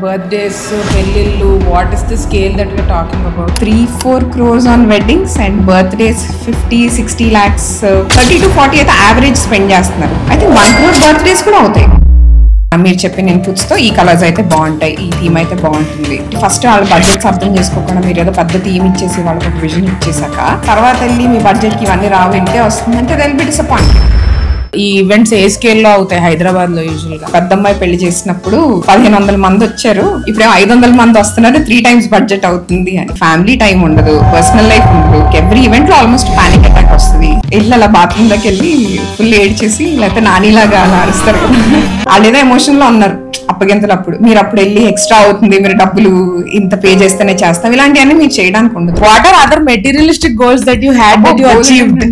Birthdays, పెళ్ళిళ్ళు, what is the scale that we're talking about? 3-4 crores on weddings and birthdays 50-60 lakhs, 30 to 40 అయితే average spend చేస్తున్నారు. I think 1 crore birthdays కూడా అవుతాయి. మీరు చెప్పిన inputs తో ఈ కలర్స్ అయితే బాగుంటాయి, ఈ థీమ్ అయితే బాగుంటుంది. ఫస్ట్ వాళ్ళ బడ్జెట్స్ అర్థం చేసుకోకుండా మీరు ఏదో పెద్ద థీమ్ ఇచ్చేసి వాళ్ళకి ఒక విజన్ ఇచ్చేసాక తర్వాత వెళ్ళి మీ బడ్జెట్ కి ఇవన్నీ రావు ఇంతే వస్తుందంటే దెల్ బి డిసప్పాయింట్. ఈ ఈవెంట్స్ ఏ స్కేల్లో అవుతాయి హైదరాబాద్ లో? యూజువల్ గా పెద్దమ్మాయి పెళ్లి చేసినప్పుడు 1500 మంది వచ్చారు, ఇప్పుడు 500 మంది వస్తున్నారు, 3 times బడ్జెట్ అవుతుంది అని. ఫ్యామిలీ టైం ఉండదు, పర్సనల్ లైఫ్ ఉండదు. ఎవ్రీ ఈవెంట్ లో ఆల్మోస్ట్ పానిక్ అటాక్ వస్తుంది. ఇట్లా అలా బాత్రూమ్ లోకి వెళ్ళి ఫుల్ ఏడ్చేసి లేకపోతే నానిలాగా అలా అరుస్తారు కదా, వాళ్ళు ఏదో ఎమోషన్ లో ఉన్నారు అప్పగింతలు. అప్పుడు మీరు అప్పుడు వెళ్ళి ఎక్స్ట్రా అవుతుంది, మీరు డబ్బులు ఇంత పే చేస్తేనే చేస్తాం, ఇలాంటివన్నీ మీరు చేయడానికి ఉండదు. What are other materialistic goals that you had that you achieved?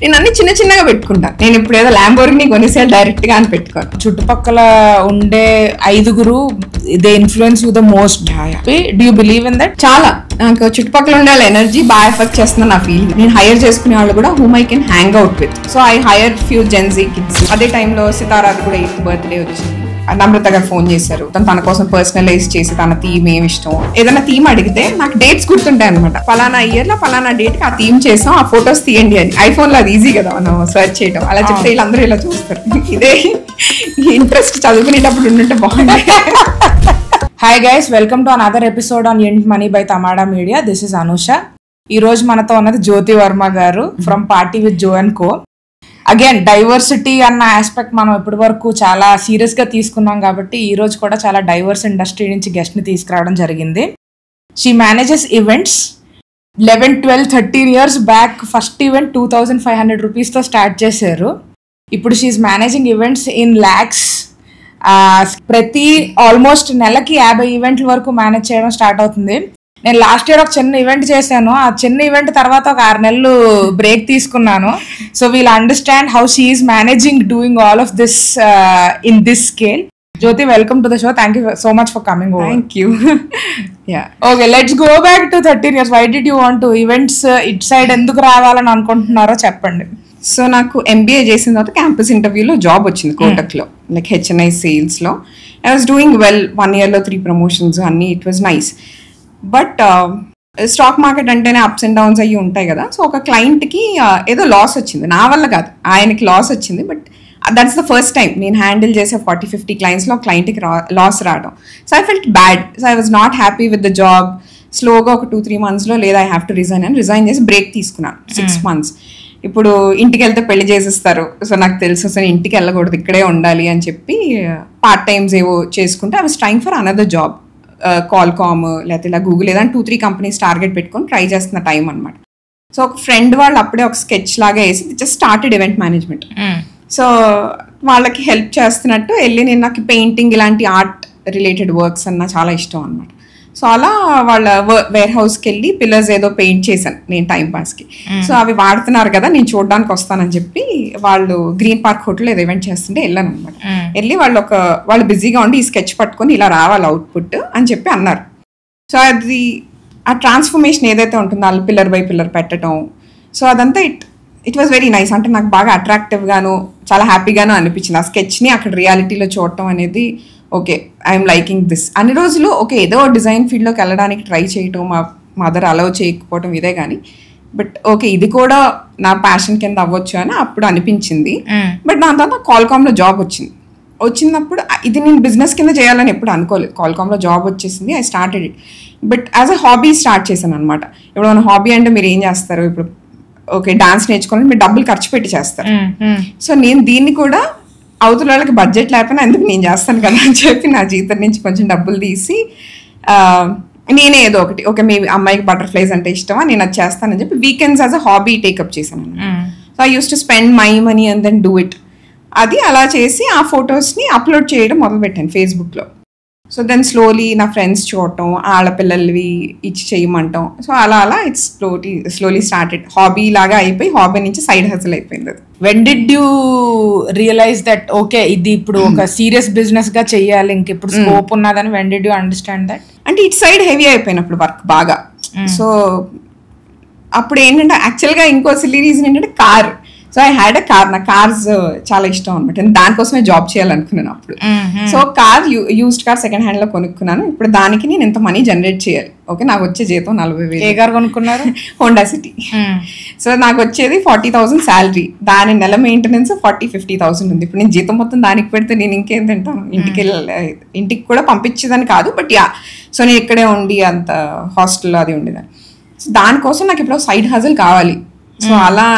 నేను అన్ని చిన్న చిన్నగా పెట్టుకుంటా. నేను ఇప్పుడు ఏదో ల్యాంబోర్గిని కొనేసాను డైరెక్ట్ గా అని పెట్టుకోను. చుట్టుపక్కల ఉండే 5 they influence you the most. Do you believe in that? చాలా. నాకు చుట్టుపక్కల ఉండే వాళ్ళ ఎనర్జీ బాగా ఎఫెక్ట్ చేస్తుంది నా ఫీలింగ్. నేను హైర్ చేసుకునే వాళ్ళు కూడా whom I can hang out with. So I hire few Gen Z kids. అదే టైంలో సితారాది కూడా 8th బర్త్డే వచ్చింది. నమ్రత గారు ఫోన్ చేశారు, తన కోసం పర్సనలైజ్ చేసి తన థీమ్ ఏమి ఇష్టం, ఏదైనా థీమ్ అడిగితే నాకు డేట్స్ గుర్తుంటాయి అనమాట. పలానా ఇయర్ లో పలానా డేట్ కి ఆ థీమ్ చేసాం, ఆ ఫొటోస్ తీయండి అని. ఐఫోన్ లో అది ఈజీ కదా మనం సర్చ్ చేయడం. అలా చెప్తే వీళ్ళందరూ ఇలా చూస్తారు. ఇదే ఇంట్రెస్ట్ చదువుకునేటప్పుడు ఉండుంటే బాగుంది. Hi guys, welcome to another episode on ent money by Tamada media. This is Anusha. ఈ రోజు మనతో ఉన్నది Jyoti Varma garu from party with Jo and co. Again diversity అన్న ఆస్పెక్ట్ మనం ఇప్పటి వరకు చాలా సీరియస్ గా తీసుకున్నాం కాబట్టి ఈ రోజు కూడా చాలా డైవర్స్ ఇండస్ట్రీ నుంచి గెస్ట్ ని తీసుకురావడం జరిగింది. She manages events 11, 12, 13 years back. First event 2500 rupees తో స్టార్ట్ చేశారు. ఇప్పుడు she is managing events in lakhs. ప్రతి ఆల్మోస్ట్ నెలకి 50 ఈవెంట్ల వరకు మేనేజ్ చేయడం స్టార్ట్ అవుతుంది. నేను లాస్ట్ ఇయర్ ఒక చిన్న ఈవెంట్ చేశాను. ఆ చిన్న ఈవెంట్ తర్వాత ఒక 6 నెలలు బ్రేక్ తీసుకున్నాను. So we'll understand how she is managing doing all of this in this scale. Jyoti, welcome to the show. Thank you so much for coming over. Thank you. Okay, let's go back to 13 years. Why did you want to events it side ఎందుకు రావాలని అనుకుంటున్నారో చెప్పండి. So నాకు MBA చేసిన తర్వాత campus ఇంటర్వ్యూలో job వచ్చింది కోటక్లో, like HNI సేల్స్లో. I was doing well. 1 yearలో 3 promotions అన్నీ. It was nice. But stock market అంటేనే అప్స్ అండ్ డౌన్స్ అయ్యి ఉంటాయి కదా. సో ఒక క్లయింట్కి ఏదో లాస్ వచ్చింది, నా వల్ల కాదు, ఆయనకి లాస్ వచ్చింది. But that's the first time నేను హ్యాండిల్ చేసే 40-50 క్లయింట్స్లో క్లయింట్కి లాస్ రావడం. So I felt bad. So I was not happy with the job. స్లోగా ఒక 2-3 monthsలో లేదా ఐ హ్యావ్ టు రిజైన్ అని రిజైన్ చేసి బ్రేక్ తీసుకున్నాను 6 months. ఇప్పుడు ఇంటికి వెళ్తే పెళ్లి చేసేస్తారు. సో నాకు తెలుసు అసలు ఇంటికి వెళ్ళకూడదు, ఇక్కడే ఉండాలి అని చెప్పి పార్ట్ టైమ్స్ ఏవో చేసుకుంటే I was trying for another job. Qualcomm లేకపోతే ఇలా గూగుల్ ఏదైనా 2-3 companies టార్గెట్ పెట్టుకొని ట్రై చేస్తున్న టైం అనమాట. సో ఒక ఫ్రెండ్ వాళ్ళు అప్పుడే ఒక స్కెచ్ లాగా వేసి just started event management. So వాళ్ళకి హెల్ప్ చేస్తున్నట్టు వెళ్ళి నేను, నాకు పెయింటింగ్ ఇలాంటి ఆర్ట్ రిలేటెడ్ వర్క్స్ అన్న చాలా ఇష్టం అనమాట. సో అలా వాళ్ళ వేర్ హౌస్కి వెళ్ళి పిల్లర్స్ ఏదో పెయింట్ చేశాను నేను టైం పాస్కి. సో అవి వాడుతున్నారు కదా, నేను చూడడానికి వస్తానని చెప్పి వాళ్ళు గ్రీన్ పార్క్ హోటల్ ఏదో ఈవెంట్ చేస్తుంటే వెళ్ళాను అనమాట. వెళ్ళి వాళ్ళు బిజీగా ఉండి ఈ స్కెచ్ పట్టుకొని ఇలా రావాలి అవుట్పుట్ అని చెప్పి అన్నారు. సో అది ఆ ట్రాన్స్ఫర్మేషన్ ఏదైతే ఉంటుందో వాళ్ళు పిల్లర్ బై పిల్లర్ పెట్టడం, సో అదంతా ఇట్ వాజ్ వెరీ నైస్. అంటే నాకు బాగా అట్రాక్టివ్గాను చాలా హ్యాపీగాను అనిపించింది. ఆ స్కెచ్ని అక్కడ రియాలిటీలో చూడటం అనేది ఓకే, ఐఎమ్ లైకింగ్ దిస్. అన్ని రోజులు ఓకే ఏదో డిజైన్ ఫీల్డ్లోకి వెళ్ళడానికి ట్రై చేయటం, మా మదర్ అలౌ చేయకపోవటం ఇదే కానీ, బట్ ఓకే ఇది కూడా నా ప్యాషన్ కింద అవ్వచ్చు అని అప్పుడు అనిపించింది. బట్ దాని తర్వాత కాల్కామ్లో జాబ్ వచ్చినప్పుడు ఇది నేను బిజినెస్ కింద చేయాలని ఎప్పుడు అనుకోలేదు. కాల్కామ్లో జాబ్ వచ్చేసింది, I started it. But as a hobby start చేశాను అనమాట. ఇప్పుడు మన హాబీ అంటే మీరు ఏం చేస్తారు, ఇప్పుడు ఓకే డాన్స్ నేర్చుకోవాలని మీరు డబ్బులు ఖర్చు పెట్టి చేస్తారు. సో నేను దీన్ని కూడా అవతల వాళ్ళకి బడ్జెట్ లేకపోయినా ఎందుకు నేను చేస్తాను కదా అని చెప్పి నా జీతం నుంచి కొంచెం డబ్బులు తీసి నేనే ఏదో ఒకటి, ఓకే మీ అమ్మాయికి బటర్ఫ్లైస్ అంటే ఇష్టమా, నేను అది చేస్తానని చెప్పి weekends as a hobby take up చేశాను. So I used to spend my money and then do it. అది అలా చేసి ఆ ఫొటోస్ని అప్లోడ్ చేయడం మొదలుపెట్టాను ఫేస్బుక్లో. సో దెన్ స్లోలీ నా ఫ్రెండ్స్ చూడటం, ఆడపిల్లలవి ఇచ్చి చేయమంటాం. సో అలా ఇట్స్ స్లోలీ స్టార్టెడ్. హాబీ లాగా అయిపోయి హాబీ నుంచి సైడ్ హసల్ అయిపోయింది. అది when did you realise that okay ఇది ఇప్పుడు ఒక సీరియస్ బిజినెస్ గా చెయ్యాలి, ఇంక ఇప్పుడు స్కోప్ ఉన్నదని when did you understand that? అంటే ఇట్ సైడ్ హెవీ అయిపోయినప్పుడు వర్క్ బాగా. సో అప్పుడు ఏంటంటే యాక్చువల్గా ఇంకో సిల్లీ రీజన్ ఏంటంటే car. So I had a car. నా కార్స్ చాలా ఇష్టం అనమాట, దానికోసమే జాబ్ చేయాలనుకున్నాను అప్పుడు. So car used car second hand లో కొనుక్కున్నాను. ఇప్పుడు దానికి నేను ఎంత మనీ జనరేట్ చేయాలి. ఓకే, నాకు వచ్చే జీతం 40,000. ఏ కార్ కొనుక్కున్నారు? Honda city. సో నాకు వచ్చేది 40,000 శాలరీ, దాని నెల మెయింటెనెన్స్ 40-50,000 ఉంది. ఇప్పుడు నేను జీతం మొత్తం దానికి పెడితే నేను ఇంకేం తింటాను? ఇంటికి కూడా పంపించేదని కాదు, బట్ యా. సో నేను ఇక్కడే ఉండి అంత హాస్టల్లో అది ఉండేదాన్ని. సో దానికోసం నాకు ఇప్పుడు సైడ్ హజల్ కావాలి. సో అలా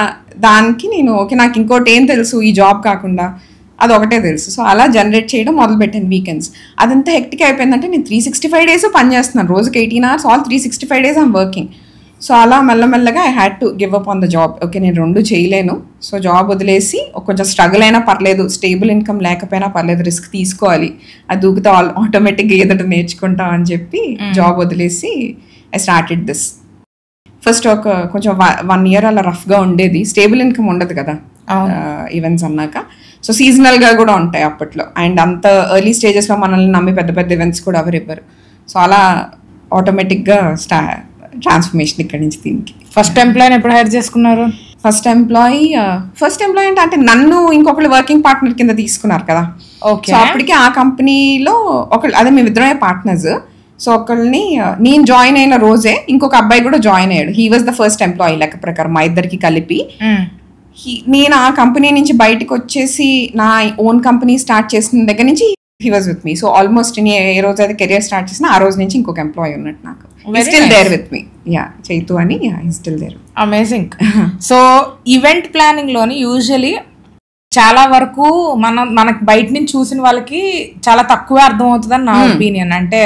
దానికి నేను ఓకే, నాకు ఇంకోటి ఏం తెలుసు ఈ జాబ్ కాకుండా, అది ఒకటే తెలుసు. సో అలా జనరేట్ చేయడం మొదలుపెట్టాను వీకెండ్స్. అదంతా హెక్టిక్ అయిపోయిందంటే నేను 365 days పని చేస్తున్నాను, రోజుకి 18 hours, all 365 days I'm working. So అలా మెల్లమెల్లగా I had to give up on the job. Okay, నేను 2 చేయలేను. సో జాబ్ వదిలేసి కొంచెం స్ట్రగుల్ అయినా పర్లేదు, స్టేబుల్ ఇన్కమ్ లేకపోయినా పర్లేదు, రిస్క్ తీసుకోవాలి, అది దూకితే ఆటోమేటిక్గా ఏదో నేర్చుకుంటాం అని చెప్పి జాబ్ వదిలేసి ఐ స్టార్టెడ్ దిస్. ఫస్ట్ ఒక కొంచెం 1 year అలా రఫ్గా ఉండేది, స్టేబుల్ ఇన్కమ్ ఉండదు కదా ఈవెంట్స్ అన్నాక. సో సీజనల్గా కూడా ఉంటాయి అప్పట్లో, అండ్ అంత ఎర్లీ స్టేజెస్లో మనల్ని నమ్మి పెద్ద పెద్ద ఈవెంట్స్ కూడా ఎవరు ఇవ్వరు. సో అలా ఆటోమేటిక్గా ట్రాన్స్ఫర్మేషన్ ఇక్కడి నుంచి దీనికి. ఫస్ట్ ఎంప్లాయీని ఎప్పుడు హైర్ చేసుకున్నారు? ఫస్ట్ ఎంప్లాయీ అంటే నన్ను ఇంకొకళ్ళు వర్కింగ్ పార్ట్నర్ కింద తీసుకున్నారు కదా. సో అప్పటికి ఆ కంపెనీలో ఒకళ్ళు, అదే మేమిద్దరమే పార్ట్నర్స్. సో ఒకళ్ళని నేను జాయిన్ అయిన రోజే ఇంకొక అబ్బాయి కూడా జాయిన్ అయ్యాడు. He was the first employee లెక్క ప్రకారం మా ఇద్దరికి కలిపి. నేను ఆ కంపెనీ నుంచి బయటకు వచ్చేసి నా ఓన్ కంపెనీ స్టార్ట్ చేసిన దగ్గర నుంచి he was with me. So almost నేను ఏ రోజు అయితే కెరియర్ స్టార్ట్ చేసిన ఆ రోజు నుంచి ఇంకొక ఎంప్లాయీ ఉన్నట్టు నాకు. Still there with me, ya, Chaitu అని, still there. Amazing. So event planning లోని యూజువలీ చాలా వరకు మనకు బయట నుంచి చూసిన వాళ్ళకి చాలా తక్కువే అర్థం అవుతుందని నా ఒపీనియన్. అంటే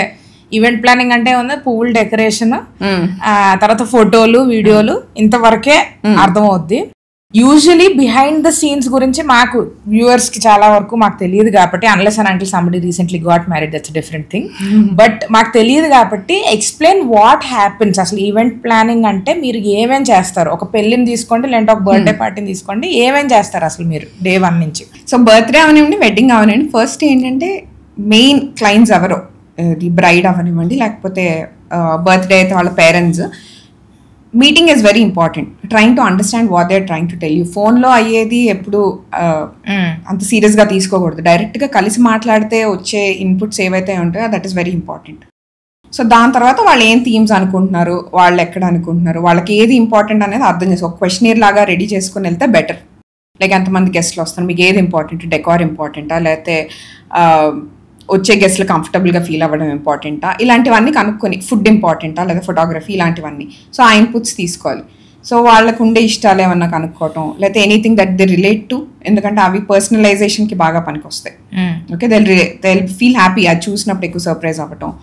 ఈవెంట్ ప్లానింగ్ అంటే ఉంది పువ్వుల డెకరేషన్, తర్వాత ఫోటోలు, వీడియోలు, ఇంతవరకే అర్థమవుద్ది. యూజువలీ బిహైండ్ ద సీన్స్ గురించి మాకు వ్యూవర్స్ కి చాలా వరకు మాకు తెలియదు కాబట్టి, unless and until somebody recently got married, that's different thing. But మాకు తెలియదు కాబట్టి ఎక్స్ప్లెయిన్ వాట్ హ్యాపెన్స్. అసలు ఈవెంట్ ప్లానింగ్ అంటే మీరు ఏమేం చేస్తారు? ఒక పెళ్లిని తీసుకోండి, లేదంటే ఒక బర్త్డే పార్టీని తీసుకోండి, ఏమేం చేస్తారు అసలు మీరు డే 1 నుంచి? సో బర్త్డే అవనివ్వండి, వెడ్డింగ్ అవనివ్వండి, ఫస్ట్ ఏంటంటే మెయిన్ క్లయింట్స్ ఎవరో, ది బ్రైడ్ అవనివ్వండి లేకపోతే బర్త్డే అయితే వాళ్ళ parents, meeting is very important. Trying to understand what they are trying to tell you. ఫోన్లో అయ్యేది ఎప్పుడు అంత సీరియస్గా తీసుకోకూడదు. డైరెక్ట్గా కలిసి మాట్లాడితే వచ్చే ఇన్పుట్స్ ఏవైతే ఉంటాయో that is very important. So దాని తర్వాత వాళ్ళు ఏం థీమ్స్ అనుకుంటున్నారు, వాళ్ళు ఎక్కడ అనుకుంటున్నారు, వాళ్ళకి ఏది ఇంపార్టెంట్ అనేది అర్థం చేసి ఒక క్వశ్చనీర్ లాగా రెడీ చేసుకుని వెళ్తే బెటర్. లైక్ ఎంతమంది గెస్ట్లు వస్తారు, మీకు ఏది ఇంపార్టెంట్, డెకార్ ఇంపార్టెంటా, లేకపోతే వచ్చే గెస్ట్లు కంఫర్టబుల్గా ఫీల్ అవ్వడం ఇంపార్టెంటా, ఇలాంటివన్నీ కనుక్కొని, ఫుడ్ ఇంపార్టెంటా లేదా ఫోటోగ్రఫీ, ఇలాంటివన్నీ. సో ఆ ఇన్పుట్స్ తీసుకోవాలి. సో వాళ్ళకు ఉండే ఇష్టాలు ఏమన్నా కనుక్కోవటం, లేకపోతే anything that they relate to, ఎందుకంటే అవి పర్సనలైజేషన్కి బాగా పనికొస్తాయి. ఓకే, దే ఫీల్ హ్యాపీ, అది చూసినప్పుడు ఎక్కువ సర్ప్రైజ్ అవ్వటం,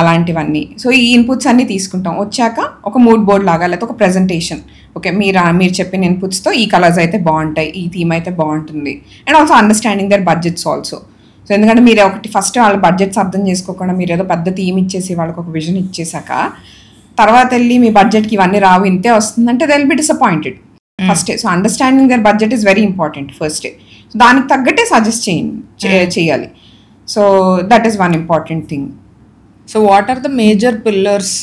అలాంటివన్నీ. సో ఈ ఇన్పుట్స్ అన్నీ తీసుకుంటాం. వచ్చాక ఒక మూడ్ బోర్డ్ లాగా లేకపోతే ఒక ప్రెజెంటేషన్. ఓకే, మీరు చెప్పిన ఇన్పుట్స్తో ఈ కలర్స్ అయితే బాగుంటాయి, ఈ థీమ్ అయితే బాగుంటుంది, and also understanding their budgets also. So ఎందుకంటే మీరు ఒకటి ఫస్ట్ వాళ్ళ బడ్జెట్స్ అర్థం చేసుకోకుండా మీరు ఏదో పెద్ద థీమ్ ఇచ్చేసి వాళ్ళకి ఒక విజన్ ఇచ్చేసాక తర్వాత వెళ్ళి మీ బడ్జెట్కి ఇవన్నీ రావు, ఇంతే వస్తుందంటే దే విల్ బి డిసప్పాయింటెడ్ ఫస్టే. So understanding their budget is very important ఫస్టే. సో దానికి తగ్గట్టే సజెస్ట్ చేయాలి. So that is one important thing. So what are the major pillars?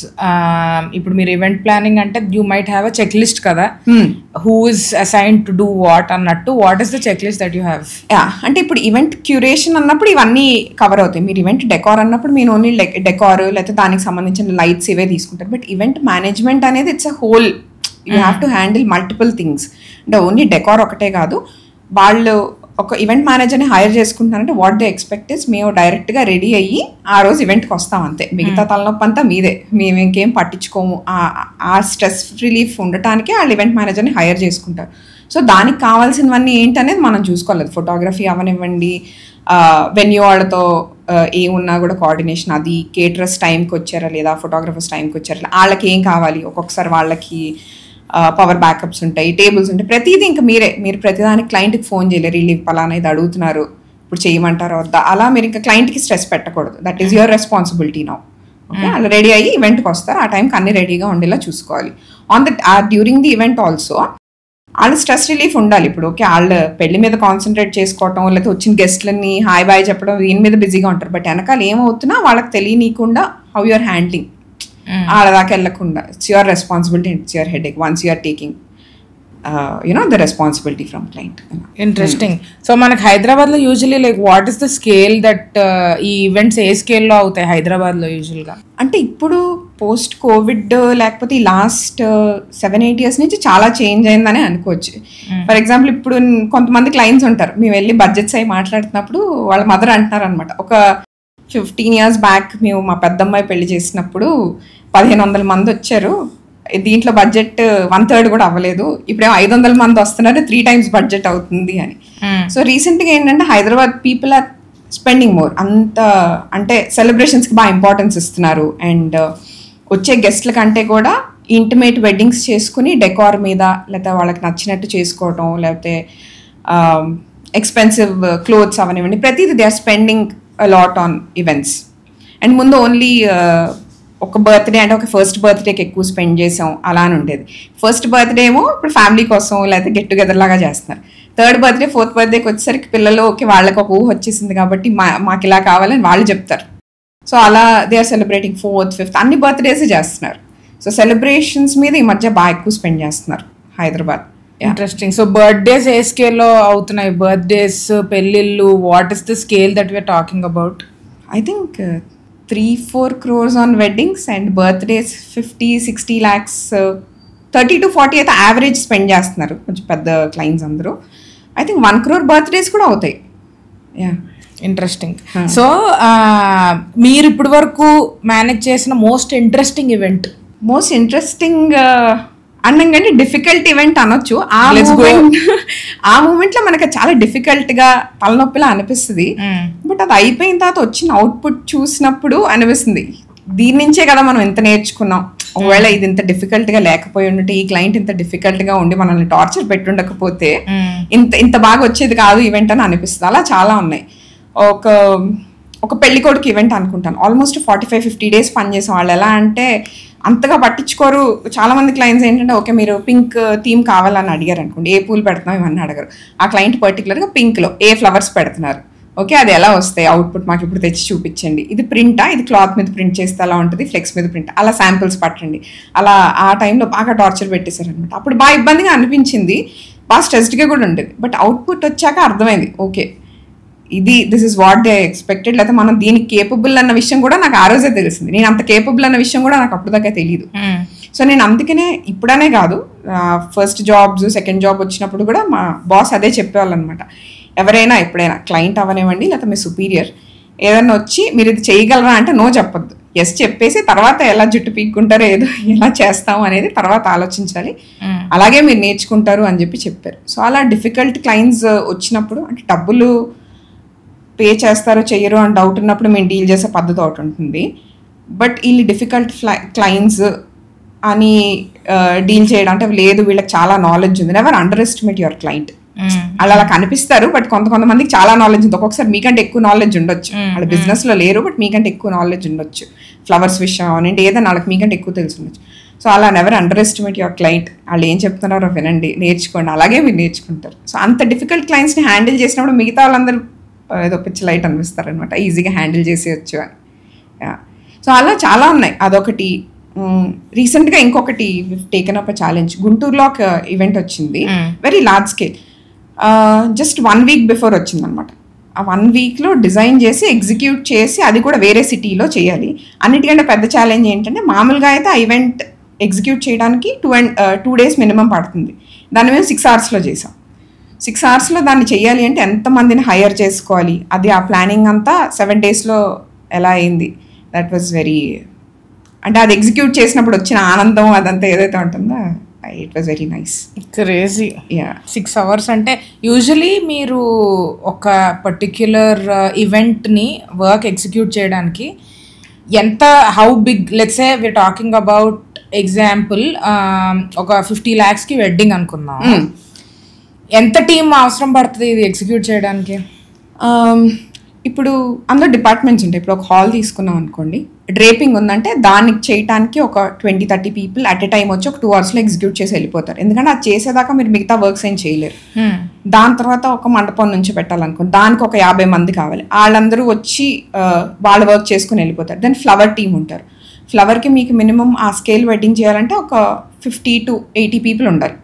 ఇప్పుడు మీరు ఈవెంట్ ప్లానింగ్ అంటే you might have a checklist కదా, who is assign to do what అన్నట్టు. What is the checklist that you have? అంటే ఇప్పుడు event curation అన్నప్పుడు ఇవన్నీ cover అవుతాయి. మీరు ఈవెంట్ డెకార్ అన్నప్పుడు మీరు ఓన్లీ డెకార్ లేకపోతే దానికి సంబంధించిన లైట్స్ ఇవే తీసుకుంటారు. బట్ ఈవెంట్ మేనేజ్మెంట్ అనేది it's a whole, you have to handle multiple things. అంటే ఓన్లీ డెకార్ ఒకటే కాదు, వాళ్ళు ఒక ఈవెంట్ మేనేజర్ని హైర్ చేసుకుంటున్నారంటే వాట్ దే ఎక్స్పెక్ట్ ఇస్ మేము డైరెక్ట్గా రెడీ అయ్యి ఆ రోజు ఈవెంట్కి వస్తాం అంతే, మిగతా తలనొప్పి అంతా మీదే, మేము ఇంకేం పట్టించుకోము. ఆ స్ట్రెస్ రిలీఫ్ ఉండటానికి వాళ్ళు ఈవెంట్ మేనేజర్ని హైర్ చేసుకుంటారు. సో దానికి కావాల్సినవన్నీ ఏంటనేది మనం చూసుకోలేదు. ఫోటోగ్రఫీ అవనివ్వండి, వెన్యూ వాళ్ళతో ఏమున్నా కూడా కోఆర్డినేషన్, అది కేటరర్స్ టైంకి వచ్చారా లేదా, ఫోటోగ్రఫర్స్ టైంకి వచ్చారా, వాళ్ళకి ఏం కావాలి, ఒక్కొక్కసారి వాళ్ళకి పవర్ బ్యాకప్స్ ఉంటాయి, టేబుల్స్ ఉంటాయి, ప్రతిదీ ఇంకా మీరు ప్రతిదానికి క్లయింట్కి ఫోన్ చేయలేరు, వీళ్ళు పలానా ఇది అడుగుతున్నారు ఇప్పుడు చేయమంటారా వద్దా, అలా మీరు ఇంకా క్లయింట్కి స్ట్రెస్ పెట్టకూడదు. That is your responsibility now. Okay, అలా రెడీ అయ్యి ఈవెంట్కి వస్తారు, ఆ టైంకి అన్ని రెడీగా ఉండేలా చూసుకోవాలి. డ్యూరింగ్ ది ఈవెంట్ ఆల్సో వాళ్ళు స్ట్రెస్ రిలీఫ్ ఉండాలి. ఇప్పుడు ఓకే, వాళ్ళు పెళ్లి మీద కాన్సన్ట్రేట్ చేసుకోవటం లేకపోతే వచ్చిన గెస్ట్లని హాయ్ బాయ్ చెప్పడం దీని మీద బిజీగా ఉంటారు. బట్ వెనకాల ఏమవుతున్నా వాళ్ళకి తెలియనీయకుండా హౌ యూఆర్ హ్యాండ్లింగ్, వాళ్ళ దాకా వెళ్ళకుండా. It's your responsibility, it's your headache once you're taking. The responsibility from client. Interesting. So మనకి హైదరాబాద్ లో usually like what is the scale that ఈ ఈవెంట్స్ ఏ స్కేల్లో అవుతాయి హైదరాబాద్ లో యూజువల్ గా? అంటే ఇప్పుడు పోస్ట్ కోవిడ్ లేకపోతే ఈ లాస్ట్ 7-8 years నుంచి చాలా చేంజ్ అయిందని అనుకోవచ్చు. ఫర్ ఎగ్జాంపుల్ ఇప్పుడు కొంతమంది క్లయింట్స్ ఉంటారు, మేము వెళ్ళి బడ్జెట్స్ అవి మాట్లాడుతున్నప్పుడు వాళ్ళ మదర్ అంటున్నారు అనమాట, ఒక 15 years బ్యాక్ మేము మా పెద్దమ్మాయి పెళ్లి చేసినప్పుడు 1500 మంది వచ్చారు, దీంట్లో బడ్జెట్ 1/3 కూడా అవ్వలేదు, ఇప్పుడేమో 500 మంది వస్తున్నారు, 3 times బడ్జెట్ అవుతుంది అని. సో రీసెంట్గా ఏంటంటే Hyderabad people are spending more, అంత అంటే సెలబ్రేషన్స్కి బాగా ఇంపార్టెన్స్ ఇస్తున్నారు. అండ్ వచ్చే గెస్ట్ల కంటే కూడా ఇంటిమేట్ వెడ్డింగ్స్ చేసుకుని డెకార్ మీద లేకపోతే వాళ్ళకి నచ్చినట్టు చేసుకోవటం, లేకపోతే ఎక్స్పెన్సివ్ క్లోత్స్ అవనివ్వండి, ప్రతిదీ they are spending a lot on events. And ముందు ఓన్లీ ఒక బర్త్డే అంటే ఒక ఫస్ట్ బర్త్డేకి ఎక్కువ స్పెండ్ చేసాం అలా అని ఉండేది. ఫస్ట్ బర్త్డే ఏమో ఇప్పుడు ఫ్యామిలీ కోసం లేకపోతే గెట్ టుగెదర్ లాగా చేస్తున్నారు. 3rd బర్త్డే 4th బర్త్డేకి వచ్చేసరికి పిల్లలు ఓకే వాళ్ళకి ఒక ఊహ వచ్చేసింది కాబట్టి మాకు ఇలా కావాలని వాళ్ళు చెప్తారు. సో అలా they are celebrating 4th, 5th అన్ని బర్త్డేస్ చేస్తున్నారు. సో సెలబ్రేషన్స్ మీద ఈ మధ్య బాగా ఎక్కువ స్పెండ్ చేస్తున్నారు హైదరాబాద్. ఇంట్రెస్టింగ్. సో బర్త్డేస్ ఏ స్కేల్లో అవుతున్నాయి? బర్త్డేస్, పెళ్ళిళ్ళు, what is the scale that we're talking about? I think 3-4 crores on weddings and birthdays 50-60 lakhs, 30 to 40 అయితే యావరేజ్ స్పెండ్ చేస్తున్నారు కొంచెం పెద్ద క్లయింట్స్ అందరూ. ఐ థింక్ 1 crore బర్త్డేస్ కూడా అవుతాయి. Yeah, interesting. సో మీరు ఇప్పటి వరకు మేనేజ్ చేసిన most interesting event? Most interesting అన్నంటే డిఫికల్ట్ ఈవెంట్ అనొచ్చు. ఆ మూమెంట్ లో మనకు చాలా డిఫికల్ట్ గా తలనొప్పిలా అనిపిస్తుంది. బట్ అది అయిపోయిన తర్వాత వచ్చిన అవుట్పుట్ చూసినప్పుడు అనిపిస్తుంది దీని నుంచే కదా మనం ఎంత నేర్చుకున్నాం. ఒకవేళ ఇది ఇంత డిఫికల్ట్ గా లేకపోయి ఉంటే, ఈ క్లయింట్ ఇంత డిఫికల్ట్ గా ఉండి మనల్ని టార్చర్ పెట్టుండకపోతే ఇంత బాగా వచ్చేది కాదు ఈవెంట్ అని అనిపిస్తుంది. అలా చాలా ఉన్నాయి. ఒక పెళ్లి కొడుకు ఈవెంట్ అనుకుంటాను, ఆల్మోస్ట్ 45-50 days పనిచేసాం. వాళ్ళు ఎలా అంటే అంతగా పట్టించుకోరు. చాలా మంది క్లయింట్స్ ఏంటంటే ఓకే మీరు పింక్ థీమ్ కావాలని అడిగారు అనుకోండి, ఏ పూలు పెడుతున్నాం ఇవన్నీ అడగరు. ఆ క్లయింట్ పర్టికులర్గా పింక్లో ఏ ఫ్లవర్స్ పెడుతున్నారు, ఓకే అది ఎలా వస్తాయి అవుట్పుట్ మాకు ఇప్పుడు తెచ్చి చూపించండి, ఇది ప్రింటా, ఇది క్లాత్ మీద ప్రింట్ చేస్తే అలా ఉంటుంది, ఫ్లెక్స్ మీద ప్రింట్, అలా శాంపిల్స్ పట్టండి. అలా ఆ టైంలో బాగా టార్చర్ పెట్టేశారు అనమాట. అప్పుడు బాగా ఇబ్బందిగా అనిపించింది, బాగా స్ట్రెస్డ్గా కూడా ఉండేది. బట్ అవుట్పుట్ వచ్చాక అర్థమైంది okay this is what they expected, లేకపోతే మనం దీనికి కేపబుల్ అన్న విషయం కూడా నాకు ఆ రోజే తెలిసింది. నేను అంత కేపబుల్ అన్న విషయం కూడా నాకు అప్పుడు దాకా తెలియదు. సో నేను అందుకనే ఇప్పుడనే కాదు, ఫస్ట్ జాబ్స్, సెకండ్ జాబ్ వచ్చినప్పుడు కూడా మా బాస్ అదే చెప్పేవాళ్ళు అనమాట. ఎవరైనా ఎప్పుడైనా క్లయింట్ అవనివ్వండి లేకపోతే మీ సుపీరియర్ ఏదైనా వచ్చి మీరు ఇది చేయగలరా అంటే నో చెప్పొద్దు, ఎస్ చెప్పేసి తర్వాత ఎలా జుట్టు పీక్కుంటారో ఏదో ఎలా చేస్తాము అనేది తర్వాత ఆలోచించాలి, అలాగే మీరు నేర్చుకుంటారు అని చెప్పారు. సో అలా డిఫికల్ట్ క్లయింట్స్ వచ్చినప్పుడు అంటే డబ్బులు పే చేస్తారో చెయ్యరు అని డౌట్ ఉన్నప్పుడు మేము డీల్ చేసే పద్ధతి ఒకటి ఉంటుంది. బట్ వీళ్ళు డిఫికల్ట్ క్లయింట్స్ అని డీల్ చేయడం అంటే లేదు వీళ్ళకి చాలా నాలెడ్జ్ ఉంది. Never under estimate your client. అలా కనిపిస్తారు బట్ కొంతమందికి చాలా నాలెడ్జ్ ఉంది. ఒక్కొక్కసారి మీకంటే ఎక్కువ నాలెడ్జ్ ఉండొచ్చు, వాళ్ళ బిజినెస్ లో లేరు బట్ మీకంటే ఎక్కువ నాలెడ్జ్ ఉండొచ్చు, ఫ్లవర్స్ విషయం అంటే ఏదైనా వాళ్ళకి మీకంటే ఎక్కువ తెలిసి ఉండొచ్చు. సో అలా never under estimate your client. వాళ్ళు ఏం చెప్తున్నారో వినండి, నేర్చుకోండి, అలాగే మీరు నేర్చుకుంటారు. సో అంత డిఫికల్ట్ క్లయింట్స్ని హ్యాండిల్ చేసినప్పుడు మిగతా వాళ్ళందరూ ఏదో పిచ్చి లైట్ అనిపిస్తారు అనమాట, ఈజీగా హ్యాండిల్ చేసేయచ్చు అని. సో అలా చాలా ఉన్నాయి. అదొకటి. రీసెంట్గా ఇంకొకటి టేకెన్ అప్ ఛాలెంజ్, గుంటూరులో ఒక ఈవెంట్ వచ్చింది, very large scale. Just 1 week before వచ్చింది అనమాట. ఆ 1 weekలో డిజైన్ చేసి ఎగ్జిక్యూట్ చేసి అది కూడా వేరే సిటీలో చేయాలి. అన్నిటికంటే పెద్ద ఛాలెంజ్ ఏంటంటే మామూలుగా అయితే ఆ ఈవెంట్ ఎగ్జిక్యూట్ చేయడానికి 2 days మినిమం పడుతుంది, దాన్ని మేము 6 hours చేసాం. 6 hours దాన్ని చేయాలి అంటే ఎంతమందిని హైర్ చేసుకోవాలి, అది ఆ ప్లానింగ్ అంతా 7 days ఎలా అయింది. దట్ వాజ్ వెరీ, అంటే అది ఎగ్జిక్యూట్ చేసినప్పుడు వచ్చిన ఆనందం అదంతా ఏదైతే ఉంటుందో it was very nice. Crazy. 6 hours అంటే యూజువలీ మీరు ఒక పర్టిక్యులర్ ఈవెంట్ని వర్క్ ఎగ్జిక్యూట్ చేయడానికి ఎంత, how big, let's say we're talking about example ఒక 50 lakhsకి వెడ్డింగ్ అనుకుందాం, ఎంత టీం అవసరం పడుతుంది ఇది ఎగ్జిక్యూట్ చేయడానికి? ఇప్పుడు అందులో డిపార్ట్మెంట్స్ ఉంటాయి. ఇప్పుడు ఒక హాల్ తీసుకున్నాం అనుకోండి, డ్రేపింగ్ ఉందంటే దానికి చేయడానికి ఒక 20-30 people అట్ ఎ టైం వచ్చి ఒక 2 hours ఎగ్జిక్యూట్ చేసి వెళ్ళిపోతారు. ఎందుకంటే అది చేసేదాకా మీరు మిగతా వర్క్స్ ఏం చేయలేరు. దాని తర్వాత ఒక మండపం నుంచి పెట్టాలనుకోండి, దానికి ఒక 50 మంది కావాలి, వాళ్ళందరూ వచ్చి వాళ్ళ వర్క్ చేసుకుని వెళ్ళిపోతారు. దెన్ ఫ్లవర్ టీమ్ ఉంటారు. ఫ్లవర్కి మీకు మినిమం ఆ స్కేల్ వెడ్డింగ్ చేయాలంటే ఒక 50 to 80 people ఉండాలి.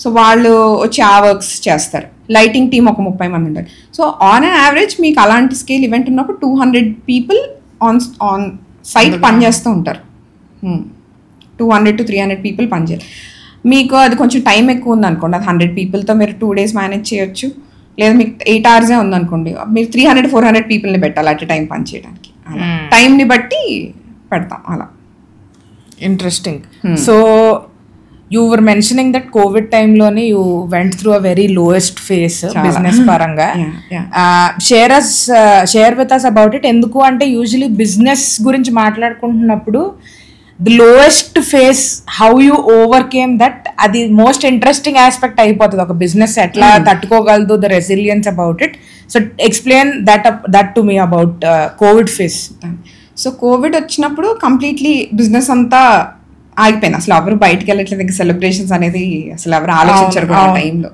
సో వాళ్ళు వచ్చి ఆ వర్క్స్ చేస్తారు. లైటింగ్ టీమ్ ఒక 30 మంది ఉంటారు. సో ఆన్ అన్ యావరేజ్ మీకు అలాంటి స్కేల్ ఈవెంట్ ఉన్నప్పుడు 200 పీపుల్ ఆన్ సైట్ పనిచేస్తూ ఉంటారు. 200 to 300 పీపుల్ పనిచేయాలి. మీకు అది కొంచెం టైం ఎక్కువ ఉందనుకోండి, అది 100 పీపుల్తో మీరు 2 days మేనేజ్ చేయొచ్చు. లేదా మీకు 8 hours ఉందనుకోండి, మీరు 300-400 పీపుల్ని పెట్టాలి అట్ టైం పని చేయడానికి. టైంని బట్టి పెడతాం అలా. Interesting. So you were mentioning that covid టైంలోనే you went through a very lowest phase business పరంగా. Share with us about it. ఎందుకు అంటే యూజువలీ బిజినెస్ గురించి మాట్లాడుకుంటున్నప్పుడు the lowest phase how you overcame that, అది మోస్ట్ ఇంట్రెస్టింగ్ ఆస్పెక్ట్ అయిపోతుంది. ఒక business ఎట్లా తట్టుకోగలదు, the resilience about it. So explain that to me about covid phase. So covid వచ్చినప్పుడు కంప్లీట్లీ బిజినెస్ అంతా ఆగిపోయింది. అసలు ఎవరు బయటకు వెళ్ళట్లేదు, ఇంకా సెలబ్రేషన్స్ అనేది అసలు ఎవరు ఆలోచించారు కూడా ఆ టైంలో.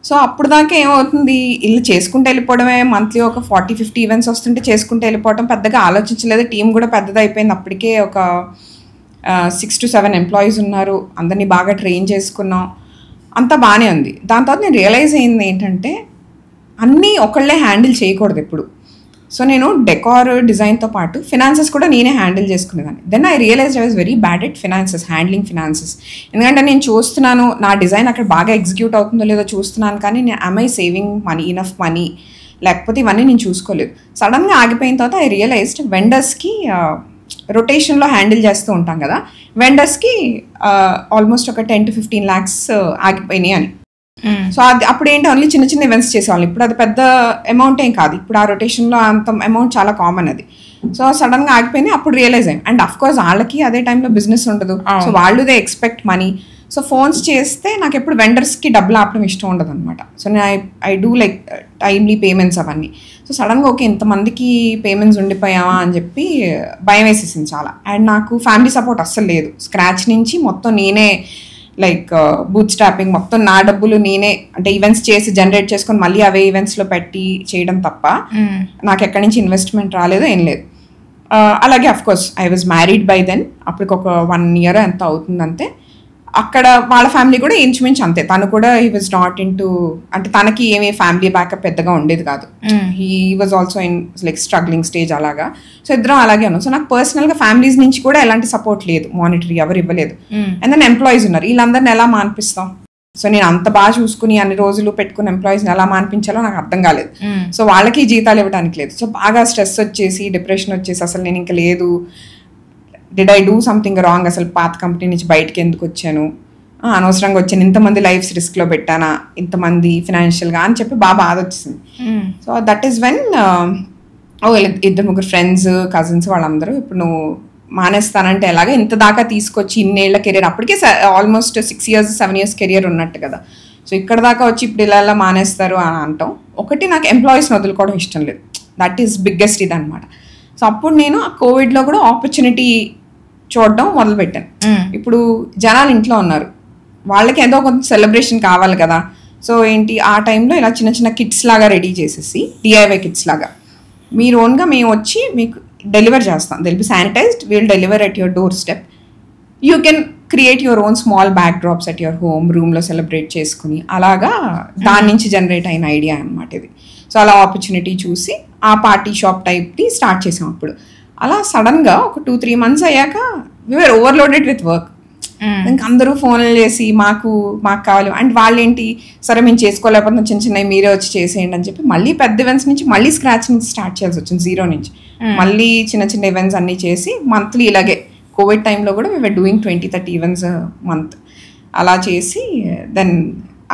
సో అప్పుడు దాకా ఏమవుతుంది, ఇల్లు చేసుకుంటూ వెళ్ళిపోవడమే. మంత్లీ ఒక 40-50 ఈవెంట్స్ వస్తుంటే చేసుకుంటూ వెళ్ళిపోవడం, పెద్దగా ఆలోచించలేదు. టీం కూడా పెద్దది అయిపోయింది. అప్పటికే ఒక 6 to 7 ఎంప్లాయీస్ ఉన్నారు. అందరినీ బాగా ట్రైన్ చేసుకున్నాం, అంతా బాగానే ఉంది. దాని తర్వాత నేను రియలైజ్ అయింది ఏంటంటే అన్నీ ఒకళ్ళే హ్యాండిల్ చేయకూడదు ఎప్పుడు. సో నేను డెకార్ డిజైన్తో పాటు ఫినాన్సెస్ కూడా నేనే హ్యాండిల్ చేసుకునేదాన్ని. Then I realise I was very bad at finances, handling finances. ఎందుకంటే నేను చూస్తున్నాను నా డిజైన్ అక్కడ బాగా ఎగ్జిక్యూట్ అవుతుందో లేదో చూస్తున్నాను, కానీ నేను am I saving money, enough money, లేకపోతే ఇవన్నీ నేను చూసుకోలేదు. సడన్గా ఆగిపోయిన తర్వాత ఐ రియలైజ్డ్ వెండర్స్కి రొటేషన్లో హ్యాండిల్ చేస్తూ ఉంటాం కదా, వెండర్స్కి ఆల్మోస్ట్ ఒక 10 to 15 lakhs ఆగిపోయినాయి అని. సో అది అప్పుడు ఏంటి, ఓన్లీ చిన్న చిన్న ఈవెంట్స్ చేసేవాళ్ళు. ఇప్పుడు అది పెద్ద అమౌంట్ ఏం కాదు. ఇప్పుడు ఆ రొటేషన్లో అంత అమౌంట్ చాలా కామన్ అది. సో సడన్గా ఆగిపోయింది. అప్పుడు రియలైజ్ అయ్యాం. అండ్ అఫ్ కోర్స్ వాళ్ళకి అదే టైంలో బిజినెస్ ఉండదు. సో వాళ్ళు they expect money. So phones చేస్తే నాకు ఎప్పుడు వెండర్స్కి డబ్బులు ఆపడం ఇష్టం ఉండదు అనమాట. సో నేను I do like timely payments అవన్నీ. సో సడన్గా ఓకే ఇంతమందికి పేమెంట్స్ ఉండిపోయావా అని చెప్పి భయం వేసేసింది చాలా. అండ్ నాకు ఫ్యామిలీ సపోర్ట్ అస్సలు లేదు. స్క్రాచ్ నుంచి మొత్తం నేనే లైక్ బూట్ స్ట్రాపింగ్, మొత్తం నా డబ్బులు నేనే, అంటే ఈవెంట్స్ చేసి జనరేట్ చేసుకొని మళ్ళీ అవే ఈవెంట్స్లో పెట్టి చేయడం తప్ప నాకు ఎక్కడి నుంచి ఇన్వెస్ట్మెంట్ రాలేదు, ఏం లేదు. అలాగే of course I was married by then. అప్పటికి ఒక 1 year ఎంత అవుతుందంతే. అక్కడ వాళ్ళ ఫ్యామిలీ కూడా ఇంచుమించు అంతే. తను కూడా he was not in to, అంటే తనకి ఏమీ ఫ్యామిలీ బ్యాకప్ పెద్దగా ఉండేది కాదు. He was also in like struggling stage అలాగా. సో ఇద్దరం అలాగే ఉన్నాం. సో నాకు పర్సనల్గా ఫ్యామిలీస్ నుంచి కూడా ఎలాంటి సపోర్ట్ లేదు, మానిటరీ ఎవరు ఇవ్వలేదు. అండ్ దెన్ ఎంప్లాయీస్ ఉన్నారు. వీళ్ళందరిని ఎలా మాన్పిస్తాం? సో నేను అంత బాగా చూసుకుని అన్ని రోజులు పెట్టుకున్న ఎంప్లాయీస్ని ఎలా మాన్పించాలో నాకు అర్థం కాలేదు. సో వాళ్ళకి జీతాలు ఇవ్వడానికి లేదు. సో బాగా స్ట్రెస్ వచ్చేసి, డిప్రెషన్ వచ్చేసి, అసలు నేను ఇంకా లేదు, did I do something wrong, అసలు పాత కంపెనీ నుంచి బయటకి ఎందుకు వచ్చాను, అనవసరంగా వచ్చాను, ఇంతమంది లైఫ్స్ రిస్క్లో పెట్టానా, ఇంతమంది ఫినాన్షియల్గా అని చెప్పి బాగా బాధ వచ్చింది. So that is when 2-3 friends, cousins వాళ్ళందరూ ఇప్పుడు నువ్వు మానేస్తానంటే ఎలాగా, ఇంత దాకా తీసుకొచ్చి ఇన్నేళ్ల కెరియర్, అప్పటికే ఆల్మోస్ట్ 6 years 7 years కెరియర్ ఉన్నట్టు కదా. సో ఇక్కడ దాకా వచ్చి ఇప్పుడు ఇలా మానేస్తారు అని అంటాం. ఒకటి నాకు ఎంప్లాయీస్ని వదులుకోవడం ఇష్టం లేదు. దట్ ఈస్ బిగ్గెస్ట్ ఇది అనమాట. సో అప్పుడు నేను ఆ కోవిడ్లో కూడా ఆపర్చునిటీ చూడడం మొదలుపెట్టాను. ఇప్పుడు జనాలు ఇంట్లో ఉన్నారు, వాళ్ళకి ఏదో కొంత సెలబ్రేషన్ కావాలి కదా. సో ఏంటి, ఆ టైంలో ఇలా చిన్న చిన్న కిట్స్ లాగా రెడీ చేసేసి, DIY కిట్స్ లాగా మీరు ఓన్గా మేము వచ్చి మీకు డెలివర్ చేస్తాం. It'll be sanitised, will deliver at your doorstep. You can create your own small backdrops at your home, రూమ్లో సెలబ్రేట్ చేసుకుని, అలాగా దాని నుంచి జనరేట్ అయిన ఐడియా అనమాట ఇది. సో అలా ఆపర్చునిటీ చూసి ఆ పార్టీ షాప్ టైప్ది స్టార్ట్ చేసాం. అప్పుడు అలా సడన్గా ఒక 2-3 months అయ్యాక వీఆర్ ఓవర్లోడెడ్ విత్ వర్క్. ఇంకా అందరూ ఫోన్లు చేసి మాకు కావాలి. అండ్ వాళ్ళు ఏంటి, సరే మేము చేసుకోలేకపోతే చిన్న చిన్నవి మీరే వచ్చి చేసేయండి అని చెప్పి మళ్ళీ పెద్ద ఈవెంట్స్ నుంచి మళ్ళీ స్క్రాచ్ నుంచి స్టార్ట్ చేయాల్సి వచ్చింది, 0 నుంచి. మళ్ళీ చిన్న చిన్న ఈవెంట్స్ అన్నీ చేసి మంత్లీ ఇలాగే కోవిడ్ టైంలో కూడా మేము డూయింగ్ 20-30 ఈవెంట్స్ మంత్ అలా చేసి, దెన్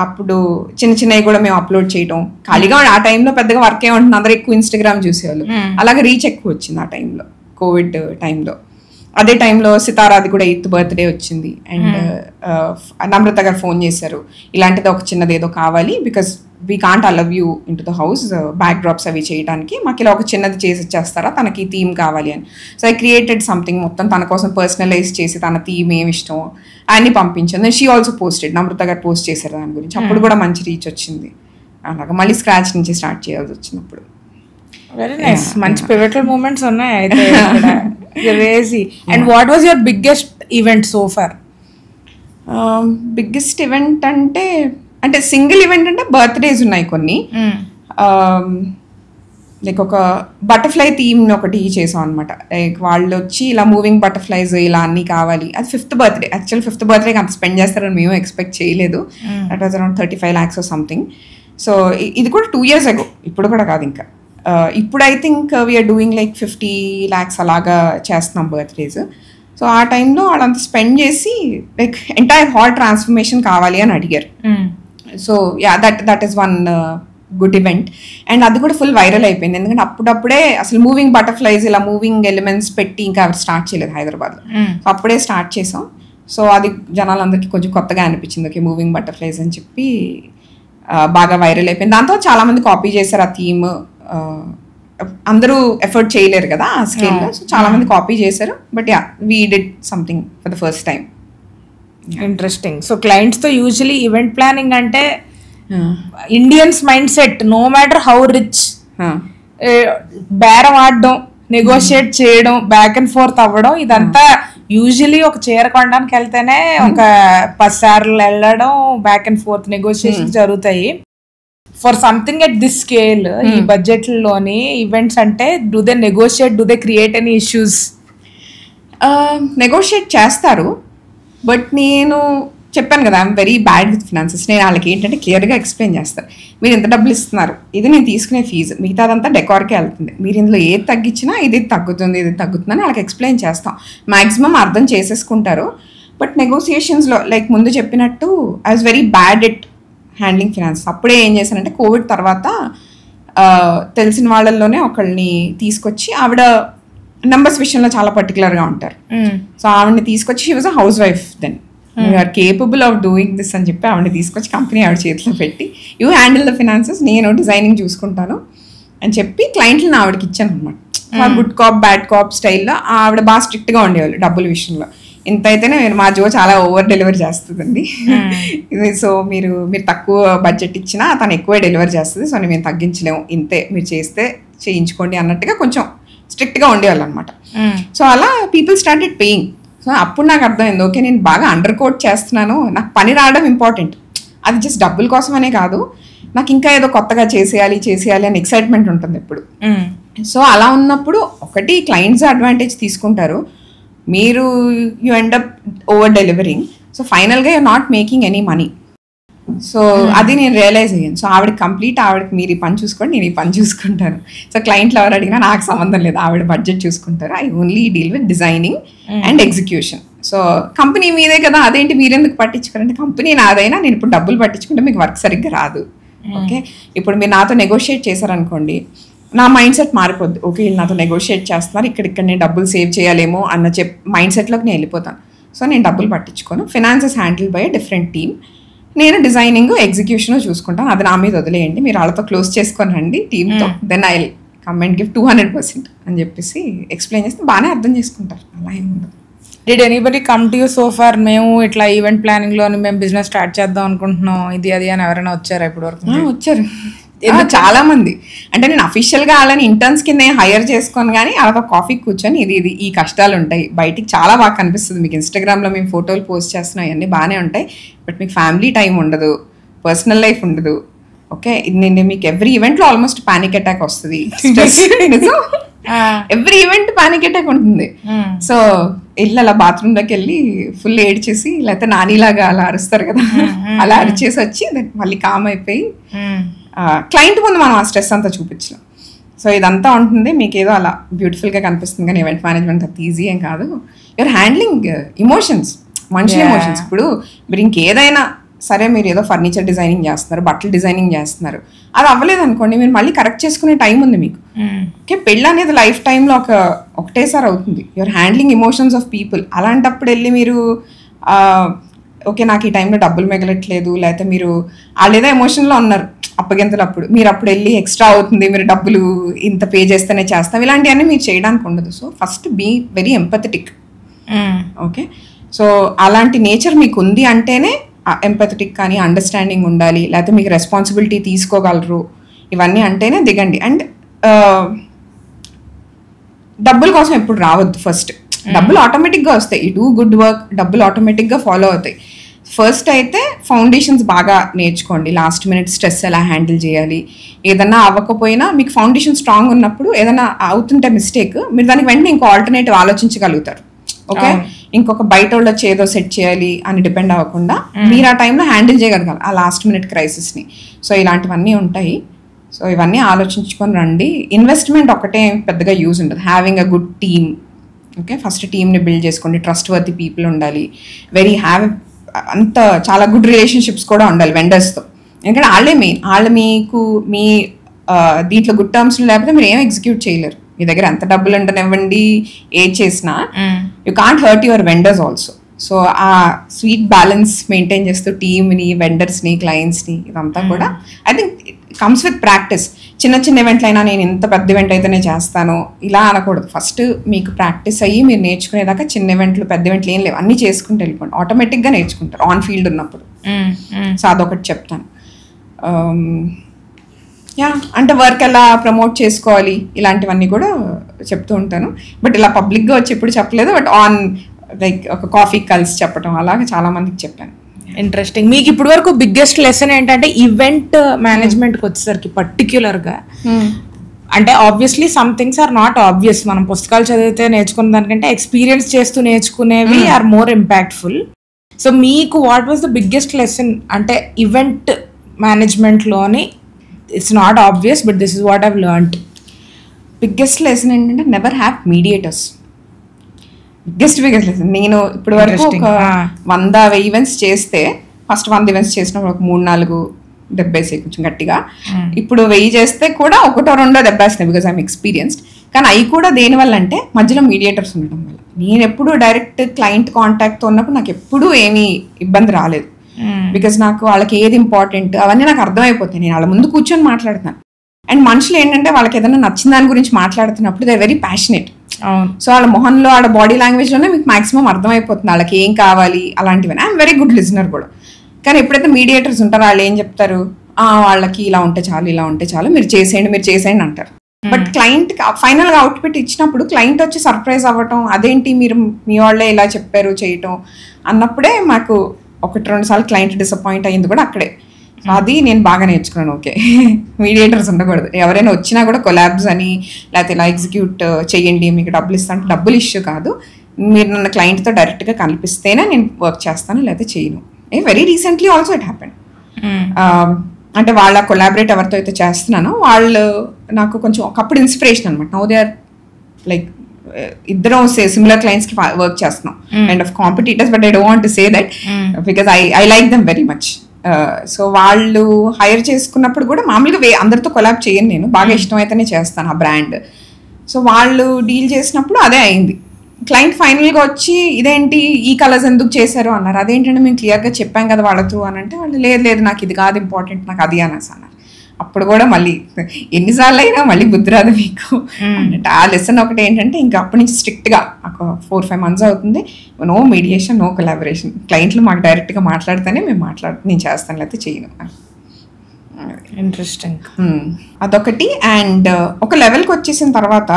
అప్పుడు చిన్న చిన్నవి కూడా మేము అప్లోడ్ చేయడం. ఖాళీగా ఆ టైంలో పెద్దగా వర్క్ ఏమంటుంది, అందరూ ఎక్కువ ఇన్స్టాగ్రామ్ చూసేవాళ్ళు. అలాగే రీచ్ ఎక్కువ వచ్చింది ఆ టైంలో, కోవిడ్ టైంలో. అదే టైంలో సితారాది కూడా 8th birthday వచ్చింది. అండ్ నమ్రత గారు ఫోన్ చేశారు, ఇలాంటిది ఒక చిన్నది ఏదో కావాలి, because we can't allow you in to the house, back drops అవి చేయడానికి, మాకు ఇలా ఒక చిన్నది చేసి ఇచ్చేస్తారా, తనకి థీమ్ కావాలి అని. సో ఐ క్రియేటెడ్ సంథింగ్, మొత్తం తన కోసం పర్సనలైజ్ చేసి తన థీమ్ ఏమి ఇష్టమో అన్ని పంపించాను. షీ ఆల్సో పోస్టెడ్, నమ్రత గారు పోస్ట్ చేశారు దాని గురించి. అప్పుడు కూడా మంచి రీచ్ వచ్చింది. అలాగా మళ్ళీ స్క్రాచ్ నుంచి స్టార్ట్ చేయాల్సి వచ్చినప్పుడు. వెరీ నైస్, మంచి పివటల్ మూమెంట్స్ ఉన్నాయి అయితే. Crazy. And what was your biggest event so far? Biggest event అంటే సింగిల్ ఈవెంట్ అంటే బర్త్డేస్ ఉన్నాయి కొన్ని. లైక్ ఒక బటర్ఫ్లై థీమ్ ఒకటి చేసాం అనమాట. లైక్ వాళ్ళు వచ్చి ఇలా మూవింగ్ బటర్ఫ్లైస్ ఇలా అన్నీ కావాలి. అది 5th బర్త్డే. యాక్చువల్ 5th బర్త్డేకి అంత స్పెండ్ చేస్తారని మేము ఎక్స్పెక్ట్ చేయలేదు. That was around 35 lakhs something. So ఇది కూడా 2 years ago, ఇప్పుడు కూడా కాదు ఇంకా. ఇప్పుడు I think we're doing like 50 lakhs అలాగా చేస్తున్నాం బర్త్డేస్. సో ఆ టైంలో వాళ్ళంతా స్పెండ్ చేసి లైక్ ఎంటైర్ హాల్ ట్రాన్స్ఫర్మేషన్ కావాలి అని అడిగారు. So yeah that is one good event. And అది కూడా ఫుల్ వైరల్ అయిపోయింది, ఎందుకంటే అప్పుడప్పుడే అసలు మూవింగ్ బటర్ఫ్లైస్ ఇలా మూవింగ్ ఎలిమెంట్స్ పెట్టి ఇంకా స్టార్ట్ చేయలేదు హైదరాబాద్లో. సో అప్పుడే స్టార్ట్ చేసాం. సో అది జనాలందరికీ కొంచెం కొత్తగా అనిపించింది, ఓకే మూవింగ్ బటర్ఫ్లైస్ అని చెప్పి బాగా వైరల్ అయిపోయింది. దాంతో చాలా మంది కాపీ చేశారు ఆ థీమ్. అందరూ ఎఫర్ట్ చేయలేరు కదా ఆ స్కేల్లో, సో చాలా మంది కాపీ చేశారు. But yeah we did something for the first time. Interesting. So clients తో యూజువలీ ఈవెంట్ ప్లానింగ్ అంటే Indians mindset, no matter how rich, బేరం ఆడడం, నెగోషియేట్ చేయడం, బ్యాక్ అండ్ ఫోర్త్ అవ్వడం, ఇదంతా యూజువలీ ఒక చీర కొనడానికి వెళ్తేనే ఒక 10 సార్లు వెళ్ళడం, బ్యాక్ అండ్ ఫోర్త్ నెగోషియేషన్ జరుగుతాయి. For something at this scale ఈ బడ్జెట్లోని ఈవెంట్స్ అంటే do they negotiate, do they create any issues? Negotiate చేస్తారు, బట్ నేను చెప్పాను కదా I'm very bad with finances. నేను వాళ్ళకి ఏంటంటే క్లియర్గా ఎక్స్ప్లెయిన్ చేస్తాను. మీరు ఎంత డబ్బులు ఇస్తున్నారు, ఇది నేను తీసుకునే ఫీజు, మిగతాదంతా డెకార్కే వెళ్తుంది, మీరు ఇందులో ఏది తగ్గించినా ఇది తగ్గుతుంది అని వాళ్ళకి ఎక్స్ప్లెయిన్ చేస్తాం. మ్యాక్సిమం అర్థం చేసేసుకుంటారు. బట్ నెగోసియేషన్స్లో లైక్ ముందు చెప్పినట్టు I was very bad at handling finance. అప్పుడే ఏం చేశానంటే కోవిడ్ తర్వాత తెలిసిన వాళ్ళల్లోనే ఒకళ్ళని తీసుకొచ్చి, ఆవిడ నెంబర్స్ విషయంలో చాలా పర్టికులర్గా ఉంటారు. సో ఆవిడని తీసుకొచ్చి she was a housewife then, you're capable of doing this అని చెప్పి ఆవిడని తీసుకొచ్చి కంపెనీ ఆవిడ చేతిలో పెట్టి యూ హ్యాండిల్ ద ఫినాన్సెస్, నేను డిజైనింగ్ చూసుకుంటాను అని చెప్పి క్లయింట్లను ఆవిడకి ఇచ్చాను అనమాట. గుడ్ కాప్ బ్యాడ్ కాప్ స్టైల్లో ఆవిడ బాగా స్ట్రిక్ట్గా ఉండేవాళ్ళు డబ్బుల విషయంలో. ఇంత అయితేనే మా జో చాలా ఓవర్ డెలివరీ చేస్తుందండి. సో మీరు తక్కువ బడ్జెట్ ఇచ్చినా తను ఎక్కువ డెలివరీ చేస్తుంది, సో మేము తగ్గించలేము, ఇంతే మీరు చేస్తే చేయించుకోండి అన్నట్టుగా కొంచెం స్ట్రిక్ట్గా ఉండేవాళ్ళు అనమాట. సో అలా పీపుల్ స్టార్టెడ్ పేయింగ్. సో అప్పుడు నాకు అర్థమైంది, ఓకే నేను బాగా అండర్ కోట్ చేస్తున్నాను, నాకు పని రావడం ఇంపార్టెంట్, అది జస్ట్ డబ్బుల కోసమనే కాదు, నాకు ఇంకా ఏదో కొత్తగా చేసేయాలి అని ఎక్సైట్మెంట్ ఉంటుంది ఎప్పుడు. సో అలా ఉన్నప్పుడు ఒకటి క్లయింట్స్ అడ్వాంటేజ్ తీసుకుంటారు, మీరు you end up over delivering. So ఫైనల్గా you not making any money. So అది నేను రియలైజ్ అయ్యాను. సో ఆవిడకి మీరు ఈ పని చూసుకోండి, నేను ఈ పని చూసుకుంటాను. సో క్లయింట్లు ఎవరు అడిగినా నాకు సంబంధం లేదు, ఆవిడ బడ్జెట్ చూసుకుంటారు. I only deal with designing and execution. So company మీదే కదా, అదేంటి మీరెందుకు పట్టించుకోరంటే కంపెనీ నాదైనా నేను ఇప్పుడు డబ్బులు పట్టించుకుంటే మీకు వర్క్ సరిగ్గా రాదు. ఓకే ఇప్పుడు మీరు నాతో నెగోషియేట్ చేశారనుకోండి, నా మైండ్ సెట్ మారిపోద్ది. ఓకే వీళ్ళు నాతో నెగోషియేట్ చేస్తున్నారు, ఇక్కడ నేను డబ్బులు సేవ్ చేయాలేమో అన్న మైండ్ సెట్లోకి నేను వెళ్ళిపోతాను. సో నేను డబ్బులు పట్టించుకోను, finances handle by different team, నేను డిజైనింగ్ ఎగ్జిక్యూషన్ చూసుకుంటాను, అది నా మీద వదిలేయండి, మీరు వాళ్ళతో క్లోజ్ చేసుకొని రండి టీమ్తో, then I will come and give 200% అని చెప్పేసి ఎక్స్ప్లెయిన్ చేస్తే బాగానే అర్థం చేసుకుంటారు. అలా ఏమి ఉండదు. Did anybody come to you so far, మేము ఇట్లా ఈవెంట్ ప్లానింగ్ లో మేము బిజినెస్ స్టార్ట్ చేద్దాం అనుకుంటున్నాం ఇది అది అని ఎవరైనా వచ్చారా ఇప్పటి వరకు? వచ్చారు చాలా మంది. అంటే నేను అఫీషియల్ గా వాళ్ళని ఇంటర్న్స్ కింద హైర్ చేసుకొని కానీ వాళ్ళతో కాఫీ కూర్చొని ఇది ఈ కష్టాలు ఉంటాయి, బయటికి చాలా బాగా కనిపిస్తుంది, మీకు ఇన్స్టాగ్రామ్ లో మేము ఫోటోలు పోస్ట్ చేస్తున్నాం ఇవన్నీ బాగానే ఉంటాయి, బట్ మీకు ఫ్యామిలీ టైం ఉండదు, పర్సనల్ లైఫ్ ఉండదు. ఓకే నేను మీకు ఎవ్రీ ఈవెంట్ లో ఆల్మోస్ట్ పానిక్ అటాక్ వస్తుంది, ఎవ్రీ ఈవెంట్ పానిక్ అటాక్ ఉంటుంది. సో వెళ్ళి అలా బాత్రూమ్ లోకి వెళ్ళి ఫుల్ ఏడ్చేసి, లేకపోతే నానిలాగా అలా అరుస్తారు కదా, అలా అరిచేసి వచ్చి మళ్ళీ కామ్ అయిపోయి క్లయింట్ ముందు మనం ఆ స్ట్రెస్ అంతా చూపించలేం. సో ఇదంతా ఉంటుంది, మీకు ఏదో అలా బ్యూటిఫుల్గా కనిపిస్తుంది కానీ ఈవెంట్ మేనేజ్మెంట్ అంత ఈజీ ఏం కాదు. యూఆర్ హ్యాండ్లింగ్ ఇమోషన్స్, మనుషుల ఎమోషన్స్. ఇప్పుడు మీరు ఇంకేదైనా సరే, మీరు ఏదో ఫర్నిచర్ డిజైనింగ్ చేస్తున్నారు, బట్టలు డిజైనింగ్ చేస్తున్నారు, అది అవ్వలేదు అనుకోండి, మీరు మళ్ళీ కరెక్ట్ చేసుకునే టైం ఉంది మీకు. ఓకే పెళ్ళి అనేది లైఫ్ టైంలో ఒకటేసారి అవుతుంది. You're handling emotions of people. అలాంటప్పుడు వెళ్ళి మీరు ఓకే నాకు ఈ టైంలో డబ్బులు మిగలట్లేదు, లేకపోతే మీరు వాళ్ళు ఏదో ఎమోషన్లో ఉన్నారు అప్పగింతలు, అప్పుడు మీరు అప్పుడు వెళ్ళి ఎక్స్ట్రా అవుతుంది, మీరు డబ్బులు ఇంత పే చేస్తేనే చేస్తాం, ఇలాంటివన్నీ మీరు చేయడానికి ఉండదు. So first be very empathetic. Okay so అలాంటి నేచర్ మీకు ఉంది అంటేనే ఎంపథెటిక్ కానీ అండర్స్టాండింగ్ ఉండాలి, లేకపోతే మీకు రెస్పాన్సిబిలిటీ తీసుకోగలరు, ఇవన్నీ అంటేనే దిగండి. అండ్ డబ్బుల కోసం ఎప్పుడు రావద్దు. ఫస్ట్ డబ్బులు ఆటోమేటిక్గా వస్తాయి, యూ డూ గుడ్ వర్క్, డబ్బులు ఆటోమేటిక్గా ఫాలో అవుతాయి. ఫస్ట్ అయితే ఫౌండేషన్స్ బాగా నేర్చుకోండి. లాస్ట్ మినిట్ స్ట్రెస్ ఎలా హ్యాండిల్ చేయాలి, ఏదన్నా అవ్వకపోయినా మీకు ఫౌండేషన్ స్ట్రాంగ్ ఉన్నప్పుడు ఏదైనా అవుతుంటే మిస్టేక్, మీరు దానికి వెంటనే ఇంకో ఆల్టర్నేటివ్ ఆలోచించగలుగుతారు. ఓకే, ఇంకొక బయట వాళ్ళు వచ్చి ఏదో సెట్ చేయాలి అని డిపెండ్ అవ్వకుండా మీరు ఆ టైంలో హ్యాండిల్ చేయగలగాలి ఆ లాస్ట్ మినిట్ క్రైసిస్ని. సో ఇలాంటివన్నీ ఉంటాయి. సో ఇవన్నీ ఆలోచించుకొని రండి. ఇన్వెస్ట్మెంట్ ఒకటే పెద్దగా యూజ్ ఉండదు. Having a good team. Okay, first టీమ్ని బిల్డ్ చేసుకోండి. ట్రస్ట్ వర్తి పీపుల్ ఉండాలి. అంత చాలా గుడ్ రిలేషన్షిప్స్ కూడా ఉండాలి వెండర్స్తో. ఎందుకంటే వాళ్ళే మెయిన్. వాళ్ళు మీకు మీ దీంట్లో గుడ్ టర్మ్స్లో లేకపోతే మీరు ఏం ఎగ్జిక్యూట్ చేయలేరు. మీ దగ్గర ఎంత డబ్బులు ఉండనివ్వండి, ఏది చేసినా you can't hurt your vendors also. So ఆ స్వీట్ బ్యాలెన్స్ మెయింటైన్ చేస్తూ టీమ్ని, వెండర్స్ని, క్లయింట్స్ని ఇదంతా కూడా I think comes with practice. చిన్న చిన్న ఈవెంట్లు అయినా నేను ఇంత పెద్ద ఈవెంట్ అయితేనే చేస్తాను ఇలా అనకూడదు. ఫస్ట్ మీకు ప్రాక్టీస్ అయ్యి మీరు నేర్చుకునేదాకా చిన్న ఈవెంట్లు పెద్ద ఈవెంట్లు ఏం లేవు, అన్నీ చేసుకుంటూ వెళ్ళిపోండి. ఆటోమేటిక్గా నేర్చుకుంటారు ఆన్ ఫీల్డ్ ఉన్నప్పుడు. సో అదొకటి చెప్తాను. అంటే వర్క్ ఎలా ప్రమోట్ చేసుకోవాలి ఇలాంటివన్నీ కూడా చెప్తూ ఉంటాను. బట్ ఇలా పబ్లిక్గా వచ్చి ఎప్పుడు చెప్పలేదు. బట్ ఆన్ లైక్ ఒక కాఫీ కలిసి చెప్పడం అలాగే చాలా మందికి చెప్పాను. ఇంట్రెస్టింగ్. మీకు ఇప్పటి వరకు బిగ్గెస్ట్ లెసన్ ఏంటంటే ఈవెంట్ మేనేజ్మెంట్కి వచ్చేసరికి పర్టిక్యులర్గా? అంటే obviously some things are not obvious. మనం పుస్తకాలు చదివితే నేర్చుకున్న దానికంటే ఎక్స్పీరియన్స్ చేస్తూ నేర్చుకునేవి ఆర్ మోర్ ఇంపాక్ట్ఫుల్. సో మీకు what was the biggest lesson? అంటే ఈవెంట్ మేనేజ్మెంట్లోని it's not obvious but this is what I've learned. Biggest lesson ఏంటంటే never have mediators. Biggest lesson. నేను ఇప్పటి వరకు ఒక 100 ఈవెంట్స్ చేస్తే ఫస్ట్ 100 ఈవెంట్స్ చేసినప్పుడు ఒక 3-4 దెబ్బేసాయి కొంచెం గట్టిగా. ఇప్పుడు 1000 చేస్తే కూడా 1-2 దెబ్బేస్తున్నాయి బికాజ్ ఐఎమ్ ఎక్స్పీరియన్స్డ్. కానీ అవి కూడా దేనివల్ల అంటే మధ్యలో మీడియేటర్స్ ఉండడం వల్ల. నేను ఎప్పుడు డైరెక్ట్ క్లయింట్ కాంటాక్ట్తో ఉన్నప్పుడు నాకు ఎప్పుడూ ఏమీ ఇబ్బంది రాలేదు. బికాజ్ నాకు వాళ్ళకి ఏది ఇంపార్టెంట్ అవన్నీ నాకు అర్థమైపోతాయి. నేను వాళ్ళ ముందు కూర్చొని మాట్లాడుతాను. అండ్ మనుషులు ఏంటంటే వాళ్ళకి ఏదైనా నచ్చిన దాని గురించి మాట్లాడుతున్నప్పుడు దే వెరీ ప్యాషనేట్. సో వాళ్ళ మొహంలో వాళ్ళ బాడీ లాంగ్వేజ్లోనే మీకు మాక్సిమం అర్థమైపోతుంది వాళ్ళకి ఏం కావాలి అలాంటివన్నీ. ఐఎమ్ వెరీ గుడ్ లిజనర్ కూడా. కానీ ఎప్పుడైతే మీడియేటర్స్ ఉంటారో వాళ్ళు ఏం చెప్తారు, వాళ్ళకి ఇలా ఉంటే చాలు, ఇలా ఉంటే చాలు, మీరు చేసేయండి అంటారు. బట్ క్లయింట్ ఫైనల్గా అవుట్పుట్ ఇచ్చినప్పుడు క్లయింట్ వచ్చి సర్ప్రైజ్ అవ్వటం, అదేంటి మీరు మీ వాళ్ళే ఇలా చెప్పారు చేయటం అన్నప్పుడే మాకు 1-2 సార్లు క్లయింట్ డిసప్పాయింట్ అయ్యింది కూడా అక్కడే. సో అది నేను బాగా నేర్చుకున్నాను. ఓకే, మీడియేటర్స్ ఉండకూడదు. ఎవరైనా వచ్చినా కూడా కొలాబ్స్ అని లేకపోతే ఇలా ఎగ్జిక్యూట్ చేయండి మీకు డబ్బులు ఇస్తాను, డబ్బులు ఇష్యూ కాదు. మీరు నన్ను క్లయింట్తో డైరెక్ట్గా కనిపిస్తేనే నేను వర్క్ చేస్తాను, లేకపోతే చేయను. Very recently also it happened. అంటే వాళ్ళ కొలాబరేట్ ఎవరితో అయితే చేస్తున్నానో వాళ్ళు నాకు కొంచెం ఒకప్పుడు ఇన్స్పిరేషన్ అనమాట. నౌ దే ఆర్ లైక్ ఇద్దరం సిమిలర్ క్లయింట్స్కి వర్క్ చేస్తున్నాం. Kind of competitors, but I don't want to say that because I like them very much. So వాళ్ళు హైర్ చేసుకున్నప్పుడు కూడా మామూలుగా అందరితో కొలాబ్ చేయను, నేను బాగా ఇష్టమైతేనే చేస్తాను ఆ బ్రాండ్. సో వాళ్ళు డీల్ చేసినప్పుడు అదే అయింది. క్లయింట్ ఫైనల్గా వచ్చి ఇదేంటి ఈ కలర్స్ ఎందుకు చేశారు అన్నారు. అదేంటంటే మేము క్లియర్గా చెప్పాం కదా వాళ్ళతో అని అంటే వాళ్ళు లేదు నాకు ఇది కాదు ఇంపార్టెంట్, నాకు అది అనేసి అన్నారు. అప్పుడు కూడా మళ్ళీ ఎన్నిసార్లు అయినా మళ్ళీ బుద్ధి రాదు మీకు అంటే. ఆ లెసన్ ఒకటి ఏంటంటే ఇంకా అప్పటి నుంచి స్ట్రిక్ట్గా ఒక 4-5 months అవుతుంది, నో మీడియేషన్, నో కొలాబరేషన్. క్లయింట్లు మాకు డైరెక్ట్గా మాట్లాడితేనే నేను చేస్తాను, లేకపోతే చేయను. ఇంట్రెస్టింగ్. అదొకటి. అండ్ ఒక లెవెల్కి వచ్చేసిన తర్వాత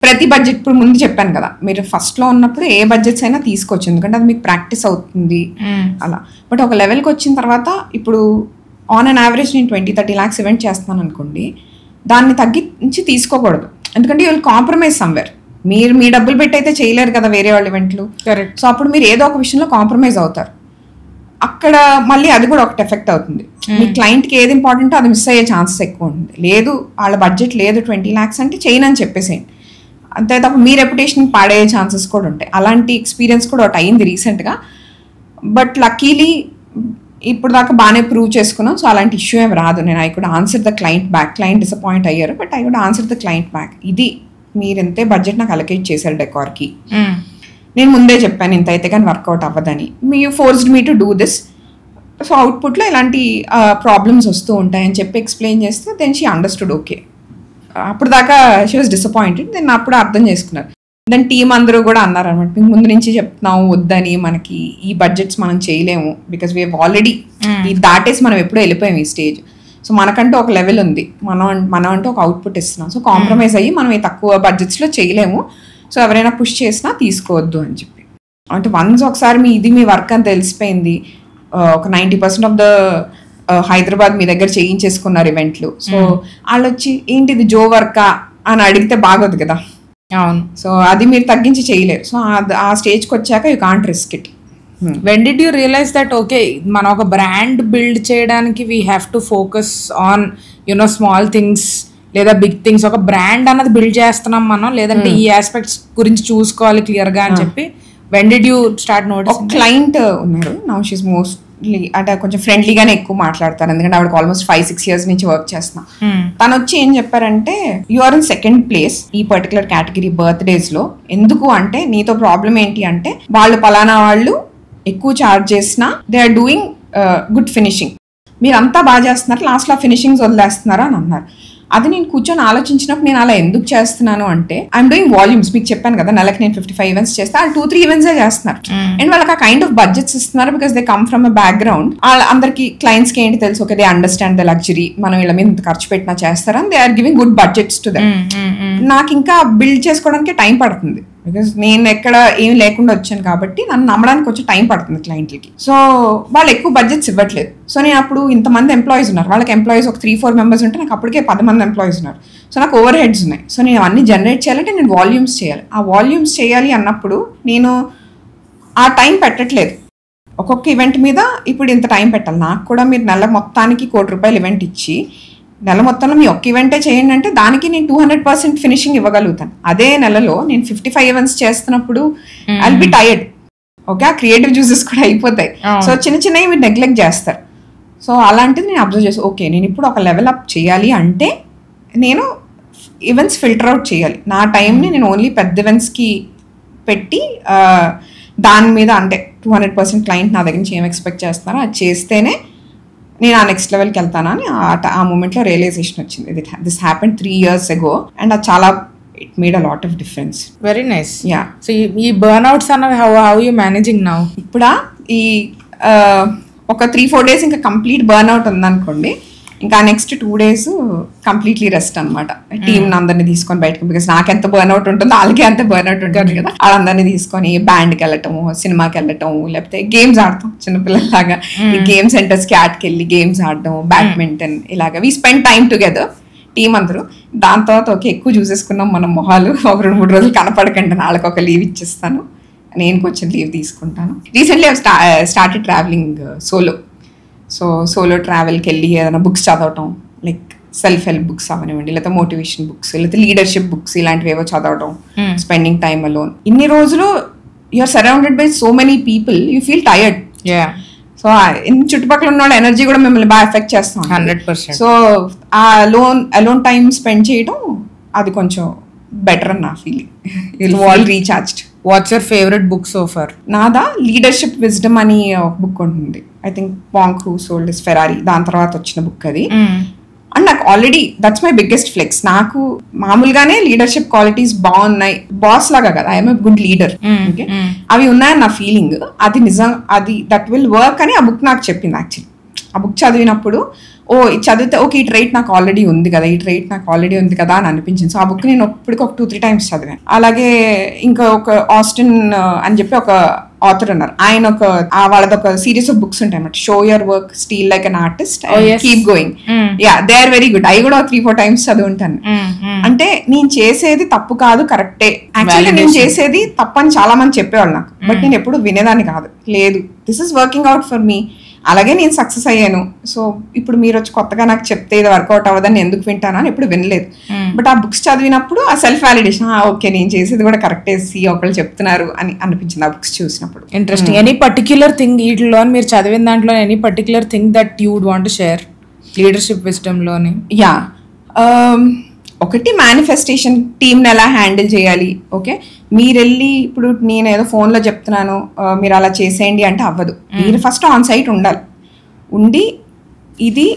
ప్రతి బడ్జెట్, ఇప్పుడు ముందు చెప్పాను కదా, మీరు ఫస్ట్లో ఉన్నప్పుడు ఏ బడ్జెట్స్ అయినా తీసుకోవచ్చు ఎందుకంటే అది మీకు ప్రాక్టీస్ అవుతుంది అలా. బట్ ఒక లెవెల్కి వచ్చిన తర్వాత ఇప్పుడు ఆన్ అన్ యావరేజ్ నేను 20-30 lakhs ఈవెంట్ చేస్తున్నాను అనుకోండి, దాన్ని తగ్గించి తీసుకోకూడదు. ఎందుకంటే యూ విల్ కాంప్రమైజ్ సమ్వేర్. మీరు మీ డబ్బులు పెట్టి అయితే చేయలేరు కదా వేరే వాళ్ళ ఈవెంట్లు. కరెక్ట్. సో అప్పుడు మీరు ఏదో ఒక విషయంలో కాంప్రమైజ్ అవుతారు. అక్కడ మళ్ళీ అది కూడా ఒకటి ఎఫెక్ట్ అవుతుంది. మీ క్లయింట్కి ఏది ఇంపార్టెంటో అది మిస్ అయ్యే ఛాన్సెస్ ఎక్కువ ఉంటుంది. లేదు వాళ్ళ బడ్జెట్ లేదు 20 lakhs అంటే చేయనని చెప్పేసేయండి. అంతే తప్ప మీ రెప్యుటేషన్ పాడయ్యే ఛాన్సెస్ కూడా ఉంటాయి. అలాంటి ఎక్స్పీరియన్స్ కూడా ఒకటి అయింది రీసెంట్గా. బట్ లక్కీలీ ఇప్పుడు దాకా బాగానే ప్రూవ్ చేసుకున్నాం. సో అలాంటి ఇష్యూ ఏమి రాదు. నేను I could answer the client back. Client disappoint అయ్యారు but I could answer the client back. ఇది మీరు ఎంతే బడ్జెట్ నాకు అలొకేట్ చేశారు డెకార్కి, నేను ముందే చెప్పాను ఇంత అయితే కానీ వర్కౌట్ అవ్వదని. మీ forced me to do this. So అవుట్పుట్లో ఇలాంటి ప్రాబ్లమ్స్ వస్తూ ఉంటాయని చెప్పి ఎక్స్ప్లెయిన్ చేస్తే దెన్ షీ అండర్స్టూడ్. ఓకే, అప్పుడు దాకా షీ వాజ్ డిసప్పాయింటెడ్. నేను అప్పుడు అర్థం చేసుకున్నారు. దెన్ టీం అందరూ కూడా అన్నారు అనమాట, మీకు ముందు నుంచి చెప్తున్నాము వద్దని, మనకి ఈ బడ్జెట్స్ మనం చేయలేము బికాస్ వీ హెవ్ ఆల్రెడీ దాటేసి మనం ఎప్పుడూ వెళ్ళిపోయాం ఈ స్టేజ్. సో మనకంటూ ఒక లెవెల్ ఉంది, మనం అంటూ ఒక అవుట్పుట్ ఇస్తున్నాం. సో కాంప్రమైజ్ అయ్యి మనం ఈ తక్కువ బడ్జెట్స్లో చేయలేము. సో ఎవరైనా పుష్ చేసినా తీసుకోవద్దు అని చెప్పి అంటే వన్స్ ఒకసారి మీ వర్క్ అని తెలిసిపోయింది, ఒక 90% ఆఫ్ ద హైదరాబాద్ మీ దగ్గర చేయించేసుకున్నారు ఈవెంట్లు. సో వాళ్ళు వచ్చి ఏంటిది జో వర్కా అని అడిగితే బాగోదు కదా. అవును. సో అది మీరు తగ్గించి చేయలేరు. సో ఆ స్టేజ్కి వచ్చాక you can't risk it. When did you realise that okay మనం ఒక బ్రాండ్ బిల్డ్ చేయడానికి we have to focus on you know small things లేదా బిగ్ థింగ్స్, ఒక బ్రాండ్ అన్నది బిల్డ్ చేస్తున్నాం మనం, లేదంటే ఈ ఆస్పెక్ట్స్ గురించి చూసుకోవాలి క్లియర్ గా అని చెప్పి when did you start notice? ఒక క్లయింట్ ఉన్నారు, నౌ షీస్ మోస్ట్లీ అంటే కొంచెం ఫ్రెండ్లీగానే ఎక్కువ మాట్లాడతారు, ఎందుకంటే ఆవిడకి ఆల్మోస్ట్ 5-6 years నుంచి వర్క్ చేస్తున్నా. తను వచ్చి ఏం చెప్పారంటే, you are in second place ఈ పర్టికులర్ కేటగిరీ బర్త్డేస్ లో. ఎందుకు అంటే నీతో ప్రాబ్లం ఏంటి అంటే వాళ్ళు పలానా వాళ్ళు ఎక్కువ చార్జ్ చేసినా they are doing good finishing, మీరంతా బాగా చేస్తున్నారు, లాస్ట్ లో ఫినిషింగ్స్ వదిలేస్తున్నారు అని అన్నారు. అది నేను కూర్చొని ఆలోచించినప్పుడు నేను అలా ఎందుకు చేస్తున్నాను అంటే ఐఎమ్ డూయింగ్ వాల్యూమ్స్. మీకు చెప్పాను కదా నెలకి నేను 55 events చేస్తే వాళ్ళు 2-3 events చేస్తున్నారు. అండ్ వాళ్ళకి ఆ కైండ్ ఆఫ్ బడ్జెట్స్ ఇస్తున్నారు because they come from a background. అందరికి క్లయింట్స్ కి ఏంటి తెలుసు, okay they understand the luxury, మనం వీళ్ళ మీద ఇంత ఖర్చు పెట్టినా చేస్తారని they are giving good budgets to them. నాకు ఇంకా బిల్డ్ చేసుకోవడానికి టైం పడుతుంది బికాస్ నేను ఎక్కడ ఏమి లేకుండా వచ్చాను కాబట్టి నన్ను నమ్మడానికి కొంచెం టైం పడుతుంది క్లయింట్లకి. సో వాళ్ళు ఎక్కువ బడ్జెట్స్ ఇవ్వట్లేదు. సో నేను అప్పుడు ఇంతమంది ఎంప్లాయీస్ ఉన్నారు, వాళ్ళకి ఎంప్లాయీస్ ఒక 3-4 members ఉంటే నాకు అప్పటికే 10 మంది ఎంప్లాయీస్ ఉన్నారు. సో నాకు ఓవర్ హెడ్స్ ఉన్నాయి. సో నేను అన్ని జనరేట్ చేయాలంటే నేను వాల్యూమ్స్ చేయాలి. ఆ వాల్యూమ్స్ చేయాలి అన్నప్పుడు నేను ఆ టైం పెట్టట్లేదు. ఒక్కొక్క ఈవెంట్ మీద ఇప్పుడు ఇంత టైం పెట్టాలి. నాకు కూడా మీరు నెల మొత్తానికి ₹1 కోటి ఈవెంట్ ఇచ్చి నెల మొత్తంలో మీ ఒక్క ఈవెంటే చేయండి అంటే దానికి నేను 200% ఫినిషింగ్ ఇవ్వగలుగుతాను. అదే నెలలో నేను 55 events చేస్తున్నప్పుడు I will B tired. Okay, ఆ క్రియేటివ్ జ్యూసెస్ కూడా అయిపోతాయి. సో చిన్నవి మీరు నెగ్లెక్ట్ చేస్తారు. సో అలాంటిది నేను అబ్జర్వ్ చేసి ఓకే నేను ఇప్పుడు ఒక లెవెల్ అప్ చేయాలి అంటే నేను ఈవెంట్స్ ఫిల్టర్ అవుట్ చేయాలి. నా టైంని నేను ఓన్లీ పెద్ద ఈవెంట్స్కి పెట్టి దాని మీద అంటే 200% క్లయింట్ నా దగ్గర నుంచి ఏం ఎక్స్పెక్ట్ చేస్తున్నారో అది చేస్తేనే నేను ఆ నెక్స్ట్ లెవెల్కి వెళ్తానా అని ఆ మూమెంట్లో రియలైజేషన్ వచ్చింది. This happened 3 years ago and అది చాలా it made a lot of difference. Very nice. Yeah. So ఈ బర్న్ అవుట్స్ అన్నవి హౌ యూ మేనేజింగ్ నౌ? ఇప్పుడా ఈ ఒక 3-4 days ఇంకా కంప్లీట్ బర్న్ అవుట్ ఉందనుకోండి, ఇంకా నెక్స్ట్ 2 days కంప్లీట్లీ రెస్ట్ అనమాట. టీమ్ అందరినీ తీసుకొని బయటకు, బికాస్ నాకు ఎంత బర్న్ అవుట్ ఉంటుందో వాళ్ళకి అంత బర్న్ అవుట్ ఉంటుంది కదా. వాళ్ళందరినీ తీసుకొని బ్యాండ్కి వెళ్ళటము, సినిమాకి వెళ్ళటము, లేకపోతే గేమ్స్ ఆడతాం చిన్నపిల్లలాగా. ఈ గేమ్ సెంటర్స్కి ఆటకెళ్ళి గేమ్స్ ఆడటం, బ్యాడ్మింటన్, ఇలాగా we spend time together team అందరూ. దాని తర్వాత ఓకే ఎక్కువ చూసేసుకున్నాం మనం మొహాలు, ఒక 2-3 రోజులు కనపడకండి, వాళ్ళకి ఒక లీవ్ ఇచ్చేస్తాను, నేను కొంచెం లీవ్ తీసుకుంటాను. Recently started traveling solo. So solo ట్రావెల్కి వెళ్ళి ఏదైనా బుక్స్ చదవటం, లైక్ సెల్ఫ్ హెల్ప్ బుక్స్ అవనివ్వండి, లేకపోతే మోటివేషన్ బుక్స్, లేకపోతే లీడర్షిప్ బుక్స్, ఇలాంటివి ఏవో చదవటం, స్పెండింగ్ టైమ్ అలోన్. ఇన్ని రోజులు you're surrounded by so many people, you feel tired. So చుట్టుపక్కల ఉన్న వాళ్ళ ఎనర్జీ కూడా మిమ్మల్ని బాగా ఎఫెక్ట్ చేస్తాం. 100%. సో ఆ అలోన్ టైం స్పెండ్ చేయడం అది కొంచెం బెటర్ అని నా feeling. All recharged. What's your favourite book so far? నాదా లీడర్షిప్ విజ్డమ్ అని ఒక బుక్ ఉంటుంది. I think monk who sold his Ferrari, దాని తర్వాత వచ్చిన బుక్ అది. అండ్ నాకు already that's my biggest flex. నాకు మామూలుగానే లీడర్షిప్ క్వాలిటీస్ బాగున్నాయి, బాస్ లాగా కదా, I'm a good leader. Okay, అవి ఉన్నాయని నా ఫీలింగ్. అది నిజం, అది దట్ విల్ వర్క్ అని ఆ బుక్ నాకు చెప్పింది. యాక్చువల్లీ ఆ బుక్ చదివినప్పుడు చదివితే ఓకే ఈ ట్రైట్ నాకు ఆల్రెడీ ఉంది కదా, ఈ ట్రైట్ నాకు ఆల్రెడీ ఉంది కదా అని అనిపించింది. సో ఆ బుక్ నేను ఇప్పటికి ఒక 2-3 times చదివాను. అలాగే ఇంకా ఒక ఆస్టిన్ అని చెప్పి ఒక ఆథర్ ఉన్నారు, ఆయన వాళ్ళది ఒక సిరీస్ ఆఫ్ బుక్స్ ఉంటాయి అన్నమాట. Show your work, steal like an artist, keep going. Yeah, they are very good. అవి కూడా 3-4 times చదువుంటాను. అంటే నేను చేసేది తప్పు కాదు, కరెక్టే. యాక్చువల్లీ నేను చేసేది తప్పని చాలా మంది చెప్పేవాళ్ళు నాకు, బట్ నేను ఎప్పుడు వినేదాన్ని కాదు. లేదు, this is working out for మీ. అలాగే నేను సక్సెస్ అయ్యాను. సో ఇప్పుడు మీరు వచ్చి కొత్తగా నాకు చెప్తే ఇది వర్కౌట్ అవ్వదని ఎందుకు వింటాను అని ఎప్పుడు వినలేదు. బట్ ఆ బుక్స్ చదివినప్పుడు ఆ సెల్ఫ్ వాలిడేషన్, ఓకే నేను చేసేది కూడా కరెక్టేసి ఒకళ్ళు చెప్తున్నారు అని అనిపించింది ఆ బుక్స్ చూసినప్పుడు. ఇంట్రెస్టింగ్. ఎనీ పర్టిక్యులర్ థింగ్ వీటిలో మీరు చదివిన దాంట్లో any particular thing that you would want to share leadership wisdom లోని? యా, ఒకటి మేనిఫెస్టేషన్, టీమ్ని ఎలా హ్యాండిల్ చేయాలి. ఓకే, మీరు వెళ్ళి ఇప్పుడు నేను ఏదో ఫోన్లో చెప్తున్నాను మీరు అలా చేసేయండి అంటే అవ్వదు. మీరు ఫస్ట్ ఆన్ సైట్ ఉండాలి. ఉండి ఇది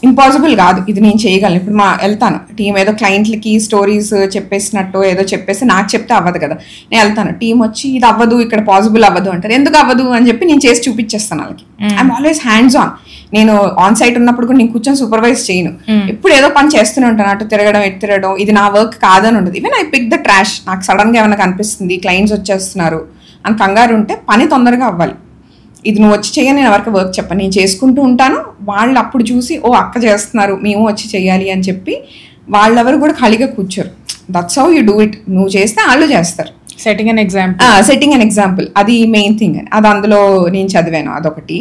ఇంపాసిబుల్ కాదు, ఇది నేను చేయగలను. ఇప్పుడు వెళ్తాను టీం ఏదో క్లయింట్లకి స్టోరీస్ చెప్పేసినట్టు ఏదో చెప్పేసి నాకు చెప్తే అవ్వదు కదా. నేను వెళ్తాను, టీం వచ్చి ఇది అవ్వదు, ఇక్కడ పాసిబుల్ అవ్వదు అంటారు. ఎందుకు అవ్వదు అని చెప్పి నేను చేసి చూపించేస్తాను వాళ్ళకి. I'm always hands on. నేను ఆన్ సైట్ ఉన్నప్పుడు కూడా నేను కూర్చొని సూపర్వైజ్ చేయను. ఎప్పుడు ఏదో పని చేస్తూనే ఉంటాను, అటు తిరగడం ఎటు తిరగడం. ఇది నా వర్క్ కాదని ఉండదు. Even I pick the trash. నాకు సడన్ గా ఏమైనా కనిపిస్తుంది క్లయింట్స్ వచ్చేస్తున్నారు, అని కంగారు ఉంటే పని తొందరగా అవ్వాలి. ఇది నువ్వు వచ్చి చెయ్యి, నేను ఎవరికి వర్క్ చెప్పను, నేను చేసుకుంటూ ఉంటాను. వాళ్ళు అప్పుడు చూసి ఓ అక్క చేస్తున్నారు, మేము వచ్చి చెయ్యాలి అని చెప్పి వాళ్ళెవరు కూడా ఖాళీగా కూర్చోరు. That's how you do it. నువ్వు చేస్తే వాళ్ళు చేస్తారు. సెట్టింగ్ అన్ ఎగ్జాంపుల్ అది మెయిన్ థింగ్. అది అందులో నేను చదివాను, అదొకటి.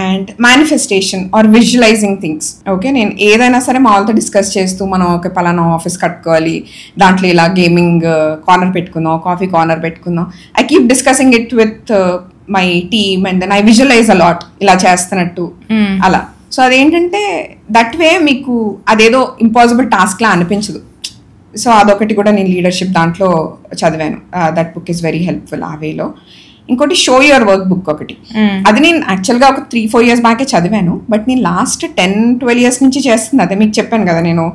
And manifestation or visualizing things. Okay, నేను ఏదైనా సరే మా వాళ్ళతో డిస్కస్ చేస్తూ మనం ఒక పలానా ఆఫీస్ కట్టుకోవాలి, దాంట్లో ఇలా గేమింగ్ కార్నర్ పెట్టుకుందాం, కాఫీ కార్నర్ పెట్టుకుందాం. I keep discussing it with my team and then I visualise అలాట్ ఇలా చేస్తున్నట్టు అలా. సో అదేంటంటే దట్ వే మీకు అదేదో ఇంపాసిబుల్ టాస్క్ లా అనిపించదు. సో అదొకటి కూడా నేను లీడర్షిప్ దాంట్లో చదివాను. That book is very helpful ఆ వేలో. ఇంకోటి షో యువర్ వర్క్ బుక్ ఒకటి. అది నేను యాక్చువల్గా ఒక 3-4 years బ్యాకే చదివాను, బట్ నేను లాస్ట్ 10-12 years నుంచి చేస్తుంది. అదే మీకు చెప్పాను కదా, నేను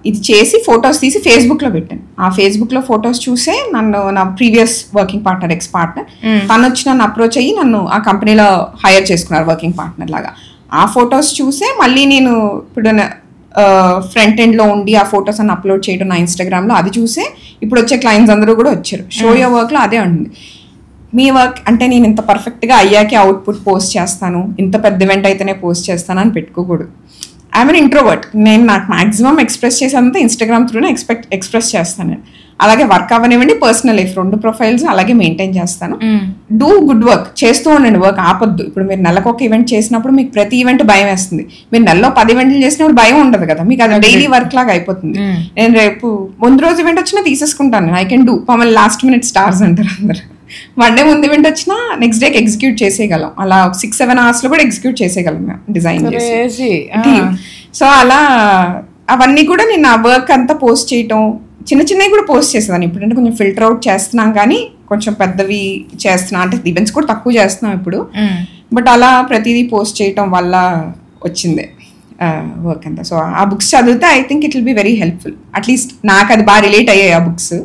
ఇది చేసి ఫొటోస్ తీసి ఫేస్బుక్లో పెట్టాను. ఆ ఫేస్బుక్లో ఫొటోస్ చూసే నన్ను నా previous working partner, X partner, తను వచ్చి నన్ను అప్రోచ్ అయ్యి నన్ను ఆ కంపెనీలో హైర్ చేసుకున్నారు వర్కింగ్ పార్ట్నర్ లాగా. ఆ ఫొటోస్ చూసే మళ్ళీ నేను ఇప్పుడు ఫ్రంట్ ఎండ్లో ఉండి ఆ ఫొటోస్ అన్ని అప్లోడ్ చేయడం నా ఇన్స్టాగ్రామ్లో, అది చూసే ఇప్పుడు వచ్చే క్లయింట్స్ అందరూ కూడా వచ్చారు. షో యువర్ వర్క్లో అదే ఉంటుంది. మీ వర్క్ అంటే నేను ఇంత పర్ఫెక్ట్గా అయ్యాకే అవుట్పుట్ పోస్ట్ చేస్తాను, ఇంత పెద్ద ఈవెంట్ అయితేనే పోస్ట్ చేస్తాను అని పెట్టుకోకూడదు. I'm an introvert. నేను నాకు మాక్సిమం ఎక్స్ప్రెస్ చేసేంత ఇన్స్టాగ్రామ్ త్రూనే ఎక్స్ప్రెస్ చేస్తాను నేను. అలాగే వర్క్ అవ్వనివ్వండి, పర్సనల్ లైఫ్, 2 profiles అలాగే మెయింటైన్ చేస్తాను. డూ గుడ్ వర్క్, చేస్తూ ఉండండి, వర్క్ ఆపొద్దు. ఇప్పుడు మీరు నెలకు ఒక ఈవెంట్ చేసినప్పుడు మీకు ప్రతి ఈవెంట్ భయం వేస్తుంది. మీరు నెలలో 10 ఈవెంట్లు చేసినప్పుడు భయం ఉండదు కదా, మీకు అది డైలీ వర్క్ లాగా అయిపోతుంది. నేను రేపు ముందు రోజు ఈవెంట్ వచ్చినా తీసేసుకుంటాను. I can do. మమ్మల్ని లాస్ట్ మినిట్ స్టార్స్ అంటారు అందరు. 1 day ముందు ఈవెంట్ వచ్చినా నెక్స్ట్ డేకి ఎగ్జిక్యూట్ చేసేయగలం. అలా 6-7 hours లో కూడా ఎగ్జిక్యూట్ చేసేయగలం మేము డిజైన్ చేసి. సో అలా అవన్నీ కూడా నేను ఆ వర్క్ అంతా పోస్ట్ చేయటం, చిన్నవి కూడా పోస్ట్ చేసేదాన్ని. ఇప్పుడంటే కొంచెం ఫిల్టర్ అవుట్ చేస్తున్నాం, కానీ కొంచెం పెద్దవి చేస్తున్నాం. అంటే ఈవెంట్స్ కూడా తక్కువ చేస్తున్నాం ఇప్పుడు, బట్ అలా ప్రతిదీ పోస్ట్ చేయటం వల్ల వచ్చిందే వర్క్ అంతా. సో ఆ బుక్స్ చదివితే I think it will be very helpful. At least నాకు అది బాగా రిలేట్ అయ్యాయి ఆ books.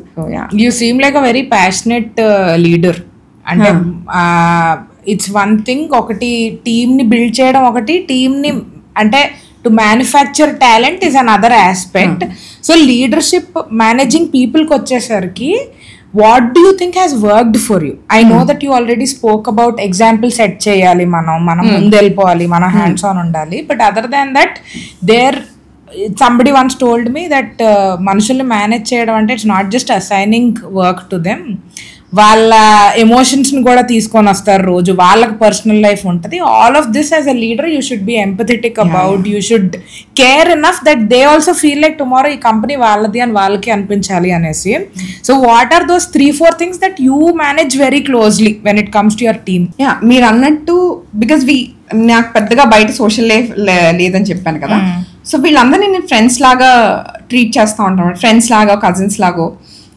You seem like a very passionate leader. అంటే ఇట్స్ వన్ థింగ్, ఒకటి టీమ్ని బిల్డ్ చేయడం, ఒకటి టీమ్ని అంటే to manufacture talent is another aspect. So leadership, managing people కి వచ్చేసరికి what do you think has worked for you? I know that you already spoke about example set చేయాలి, మనం ముందు వెళ్ళిపోవాలి, మనం hands on ఉండాలి. But other than that, somebody once told me that మనుషుల్ని manage చేయడం అంటే it's not just assigning work to them, వాళ్ళ ఎమోషన్స్ని కూడా తీసుకొని వస్తారు రోజు, వాళ్ళకి పర్సనల్ లైఫ్ ఉంటుంది. All of this as a leader you should be empathetic about, you should care enough that they also feel like tomorrow ఈ కంపెనీ వాళ్ళది అని వాళ్ళకి అనిపించాలి అనేసి. So what are those 3-4 things that you manage very closely when it comes to your team? మీరు అన్నట్టు because నాకు పెద్దగా బయట సోషల్ లైఫ్ లేదని చెప్పాను కదా, సో వీళ్ళందరినీ నేను ఫ్రెండ్స్ లాగా ట్రీట్ చేస్తూ ఉంటాను, ఫ్రెండ్స్ లాగా, కజిన్స్ లాగో.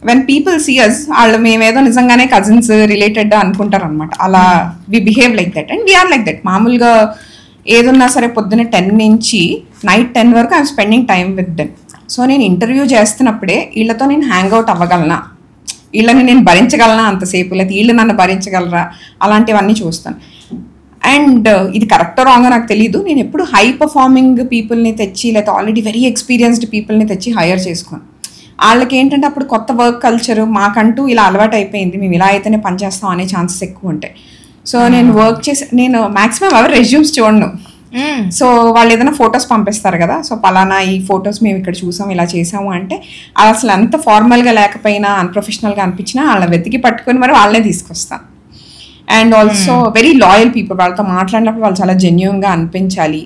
వెన్ పీపుల్ సీ అస్, వాళ్ళు మేమేదో నిజంగానే కజిన్స్ రిలేటెడ్ అనుకుంటారు అనమాట. అలా we behave like that and we're like that. మామూలుగా ఏదున్నా సరే పొద్దున్న 10 నుంచి నైట్ 10 వరకు I'm spending time with them. So నేను ఇంటర్వ్యూ చేస్తున్నప్పుడే వీళ్ళతో నేను హ్యాంగ్ అవుట్ అవ్వగలనా, వీళ్ళని నేను భరించగలనా అంతసేపు, లేకపోతే వీళ్ళు నన్ను భరించగలరా, అలాంటివన్నీ చూస్తాను. అండ్ ఇది కరెక్టో రాంగో నాకు తెలియదు, నేను ఎప్పుడు హై పర్ఫార్మింగ్ పీపుల్ని తెచ్చి, లేకపోతే ఆల్రెడీ వెరీ ఎక్స్పీరియన్స్డ్ పీపుల్ని తెచ్చి హైర్ చేసుకోను. వాళ్ళకి ఏంటంటే అప్పుడు కొత్త వర్క్ కల్చర్, మాకంటూ ఇలా అలవాటు అయిపోయింది, మేము ఇలా అయితేనే పనిచేస్తాం అనే ఛాన్సెస్ ఎక్కువ ఉంటాయి. సో నేను వర్క్ చేసి, నేను మాక్సిమం ఎవరు రెజ్యూమ్స్ చూడను. సో వాళ్ళు ఏదైనా ఫొటోస్ పంపిస్తారు కదా, సో పలానా ఈ ఫొటోస్ మేము ఇక్కడ చూసాం, ఇలా చేసాము అంటే అది అసలు అంత ఫార్మల్గా లేకపోయినా, అన్ప్రొఫెషనల్గా అనిపించినా వాళ్ళని వెతికి పట్టుకొని మరి వాళ్ళనే తీసుకొస్తాను. And also very loyal people, వాళ్ళతో మాట్లాడినప్పుడు వాళ్ళు చాలా జెన్యూన్గా అనిపించాలి.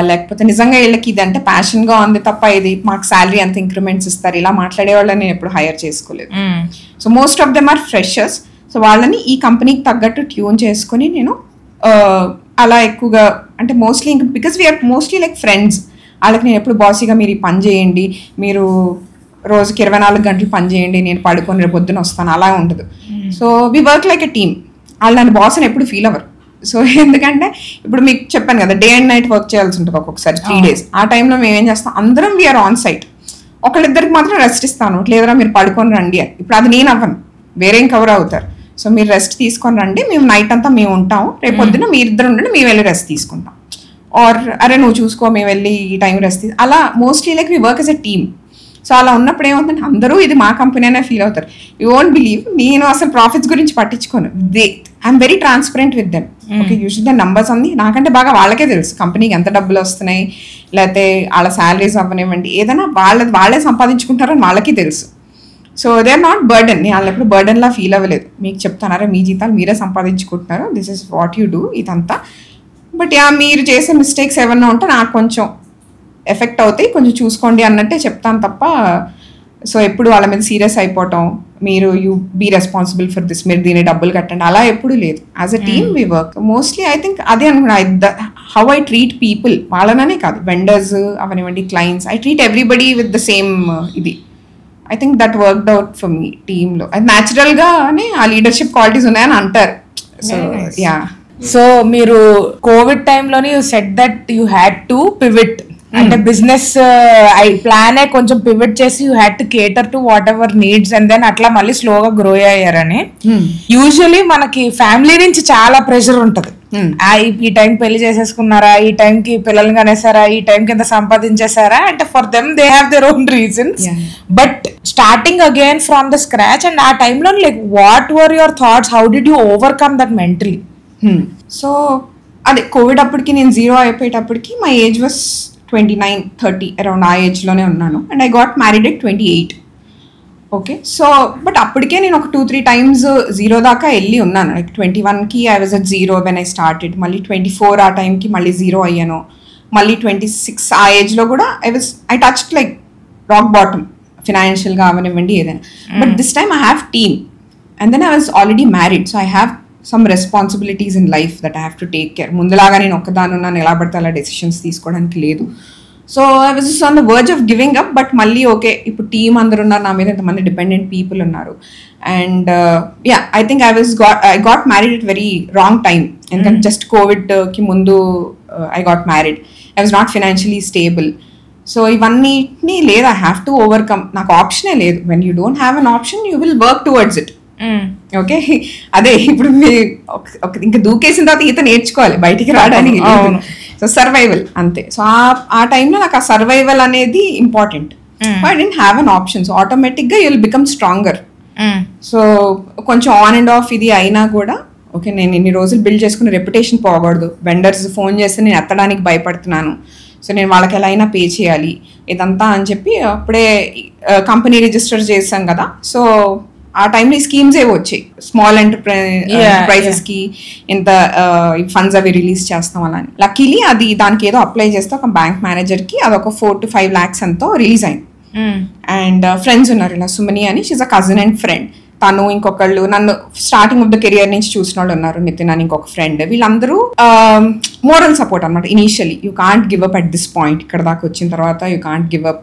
లేకపోతే నిజంగా వీళ్ళకి ఇది అంటే ప్యాషన్గా ఉంది తప్ప ఇది మాకు శాలరీ అంత ఇంక్రిమెంట్స్ ఇస్తారు ఇలా మాట్లాడే వాళ్ళని నేను ఎప్పుడు హైర్ చేసుకోలేదు. So most of them are freshers. So వాళ్ళని ఈ కంపెనీకి తగ్గట్టు ట్యూన్ చేసుకొని నేను అలా ఎక్కువగా అంటే మోస్ట్లీ ఇంకా because we're mostly like friends. వాళ్ళకి నేను ఎప్పుడు బాసీగా మీరు ఈ పని చేయండి, మీరు రోజుకి 24 గంటలు పని చేయండి, నేను పడుకొని రేపు పొద్దున వస్తాను, అలా ఉండదు. So we work like a team. వాళ్ళు నన్ను బాస్ అని ఎప్పుడు ఫీల్ అవ్వరు. సో ఎందుకంటే ఇప్పుడు మీకు చెప్పాను కదా, డే అండ్ నైట్ వర్క్ చేయాల్సి ఉంటుంది ఒక్కొక్కసారి 3 days. ఆ టైంలో మేము ఏం చేస్తాం, అందరం వీఆర్ ఆన్ సైట్. ఒకళ్ళిద్దరికి మాత్రం రెస్ట్ ఇస్తాను, లేదరా మీరు పడుకొని రండి అని. ఇప్పుడు అది నేను అవ్వను, వేరే కవర్ అవుతారు. సో మీరు రెస్ట్ తీసుకొని రండి, మేము నైట్ అంతా మేము ఉంటాం, రేపు పొద్దున మీరిద్దరు ఉండండి, మేము వెళ్ళి రెస్ట్ తీసుకుంటాం. ఆర్ అరే నువ్వు చూసుకో, మేము వెళ్ళి ఈ టైం రెస్ట్ అలా mostly like we work as a team. So అలా ఉన్నప్పుడు ఏమవుతుందంటే అందరూ ఇది మా కంపెనీ అనే ఫీల్ అవుతారు. యూ వోంట్ బిలీవ్, నేను అసలు ప్రాఫిట్స్ గురించి పట్టించుకోను. I'm very transparent with them. Okay, usual the numbers అన్ని నాకంటే బాగా వాళ్ళకే తెలుసు, కంపెనీకి ఎంత డబ్బులు వస్తున్నాయి, లేకపోతే వాళ్ళ శాలరీస్ అవ్వనివ్వండి, ఏదైనా వాళ్ళే సంపాదించుకుంటారని వాళ్ళకి తెలుసు. So they are not burden. నేను వాళ్ళు ఎప్పుడు బర్డెన్ లా ఫీల్ అవ్వలేదు. మీకు చెప్తానారా, మీ జీతాలు మీరే సంపాదించుకుంటున్నారు, this is what you do, ఇదంతా. బట్ మీరు చేసే మిస్టేక్స్ ఏమన్నా ఉంటే నాకు కొంచెం ఎఫెక్ట్ అవుతాయి, కొంచెం చూసుకోండి అన్నట్టే చెప్తాను తప్ప, సో ఎప్పుడు వాళ్ళ మీద సీరియస్ అయిపోవటం, మీరు you be responsible for this, మీరు దీన్ని డబ్బులు కట్టండి, అలా ఎప్పుడు లేదు. As a team we work. Mostly I think అదే అనుకున్నా, హౌ ఐ ట్రీట్ పీపుల్, వాళ్ళనే కాదు, వెండర్స్ అవనివ్వండి, clients, I treat everybody with the same ఇది. I think that worked out for me టీంలో. అది న్యాచురల్గానే ఆ లీడర్షిప్ క్వాలిటీస్ ఉన్నాయని అంటారు. So yeah. సో మీరు కోవిడ్ టైంలోని you said that you had to pivot, అంటే బిజినెస్ ప్లాన్ కొంచెం పివిట్ చేసి you had to cater to whatever needs, and then అట్లా మళ్ళీ స్లోగా గ్రో అయ్యారని. యూజువలీ మనకి ఫ్యామిలీ నుంచి చాలా ప్రెషర్ ఉంటది. ఈ టైం పెళ్లి చేసేసుకున్నారా, ఈ టైం కి పిల్లల్ని కనేసారా, ఈ టైం కింద సంపాదించేసారా, అంటే for them they have their own reasons. But starting again from the scratch, and ఆ టైంలో like what were your thoughts, how did you overcome that mentally? So అదే కోవిడ్ అప్పటికి నేను 0 అయిపోయేటప్పటికి మై ఏజ్ వాస్ 29-30 అరౌండ్ ఆ ఏజ్లోనే ఉన్నాను. And I got married at 28. Okay, so but అప్పటికే నేను ఒక 2-3 టైమ్స్ 0 దాకా వెళ్ళి ఉన్నాను. లైక్ 21కి I was at 0 when I started, మళ్ళీ 24 ఆ టైంకి మళ్ళీ 0 అయ్యాను, మళ్ళీ 26 ఆ ఏజ్లో కూడా I touch like rock bottom, ఫినాన్షియల్గా అవనివ్వండి ఏదైనా. But this time I have team, and then I was already married, so I have some responsibilities in life that I have to take care. ముందులాగా నేను ఒక్కదాని ఉన్నాను, ఎలా పడితే అలా డెసిషన్స్ తీసుకోవడానికి లేదు. So I was just on the verge of giving up. But మళ్ళీ ఓకే, ఇప్పుడు టీమ్ అందరు ఉన్నారు, నా మీద ఎంతమంది డిపెండెంట్ పీపుల్ ఉన్నారు. And yeah, I think I got married at very wrong time. ఎందుకంటే జస్ట్ కోవిడ్కి ముందు I got married. I was not financially stable. So ఇవన్నిటినీ లేదు, ఐ హ్యావ్ టు ఓవర్కమ్. నాకు ఆప్షనే లేదు. When you don't have an option you will work towards it. Okay, అదే ఇప్పుడు ఇంకా దూకేసిన తర్వాత ఈత నేర్చుకోవాలి బయటికి రావడానికి. సో సర్వైవల్ అంతే. సో ఆ టైంలో నాకు ఆ సర్వైవల్ అనేది important. I didn't have an option. So ఆటోమేటిక్గా you will become stronger. So కొంచెం ఆన్ అండ్ ఆఫ్ ఇది అయినా కూడా ఓకే, నేను ఇన్ని రోజులు బిల్డ్ చేసుకున్న రెప్యుటేషన్ పోకూడదు. వెండర్స్ ఫోన్ చేస్తే నేను ఎత్తడానికి భయపడుతున్నాను, సో నేను వాళ్ళకి ఎలా అయినా పే చేయాలి ఇదంతా అని చెప్పి అప్పుడే కంపెనీ రిజిస్టర్ చేసాం కదా. సో ఆ టైంలో ఈ స్కీమ్స్ ఏవో వచ్చాయి, స్మాల్ ఎంటర్ప్రైజెస్ కి ఇంత ఫండ్స్ అవి రిలీజ్ చేస్తాం అలా అని. లక్కీలీ అది దానికి ఏదో అప్లై చేస్తే ఒక బ్యాంక్ మేనేజర్ కి అదొక 4 to 5 lakhs ఎంతో రిలీజ్ అయింది. అండ్ ఫ్రెండ్స్ ఉన్నారు, ఇలా సుమని అని, she's a cousin and friend. తను ఇంకొకళ్ళు నన్ను స్టార్టింగ్ ఆఫ్ ద కెరియర్ నుంచి చూసిన వాళ్ళు ఉన్నారు, నితిన్ అని ఇంకొక ఫ్రెండ్. వీళ్ళందరూ మోరల్ సపోర్ట్ అనమాట. Initially you can't give up at this point, ఇక్కడ దాకా వచ్చిన తర్వాత యూ కాంట్ గివ్ అప్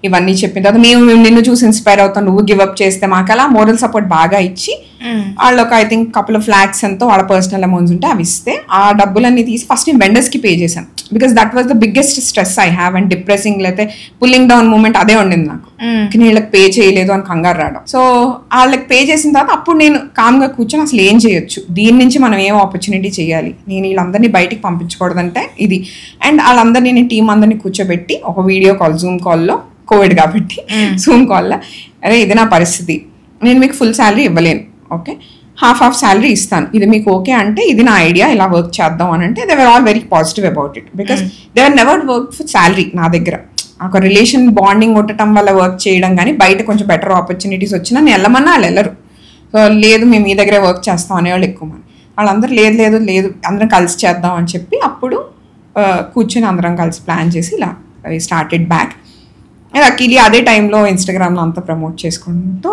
ఇవన్నీ చెప్పిన తర్వాత మేము నిన్ను చూసి ఇన్స్పైర్ అవుతాం, నువ్వు గివ్ అప్ చేస్తే మాకు అలా మోరల్ సపోర్ట్ బాగా ఇచ్చి వాళ్ళు ఒక I think couple of lakhs ఎంతో వాళ్ళ పర్సనల్ అమౌంట్స్ ఉంటే అవి ఇస్తే ఆ డబ్బులన్నీ తీసి ఫస్ట్ నేను వెండర్స్కి పే చేశాను. Because that was the biggest stress I have. And depressing లేకపోతే పుల్లింగ్ డౌన్ మూమెంట్ అదే ఉండింది నాకు. నేను వీళ్ళకి పే చేయలేదు అని కంగారు రావడం. సో వాళ్ళకి పే చేసిన తర్వాత అప్పుడు నేను కామ్గా కూర్చొని అసలు ఏం చేయొచ్చు, దీని నుంచి మనం ఏం ఆపర్చునిటీ చేయాలి, నేను వీళ్ళందరినీ బయటికి పంపించకూడదంటే ఇది. అండ్ వాళ్ళందరినీ నేను టీం అందరినీ కూర్చోబెట్టి ఒక వీడియో కాల్, జూమ్ కాల్లో, కోవిడ్ కాబట్టి జూమ్ కాల్లో, అరే ఇది నా పరిస్థితి, నేను మీకు ఫుల్ శాలరీ ఇవ్వలేను, ఓకే హాఫ్ శాలరీ ఇస్తాను, ఇది మీకు ఓకే అంటే ఇది నా ఐడియా, ఇలా వర్క్ చేద్దాం అని అంటే they were all very positive about it. Because they were never work for salary. నా దగ్గర ఒక రిలేషన్ బాండింగ్ ఉండటం వల్ల వర్క్ చేయడం, కానీ బయట కొంచెం బెటర్ ఆపర్చునిటీస్ వచ్చినా నేను వెళ్ళమన్నా వాళ్ళు వెళ్ళరు. సో లేదు మేము మీ దగ్గరే వర్క్ చేస్తాం అనేవాళ్ళు ఎక్కువ మంది. వాళ్ళందరూ లేదు లేదు లేదు అందరం కలిసి చేద్దాం అని చెప్పి అప్పుడు కూర్చొని అందరం కలిసి ప్లాన్ చేసి ఇలా స్టార్టెడ్ బ్యాక్. లక్కీలీ అదే టైంలో ఇన్స్టాగ్రామ్లో అంతా ప్రమోట్ చేసుకుంటూ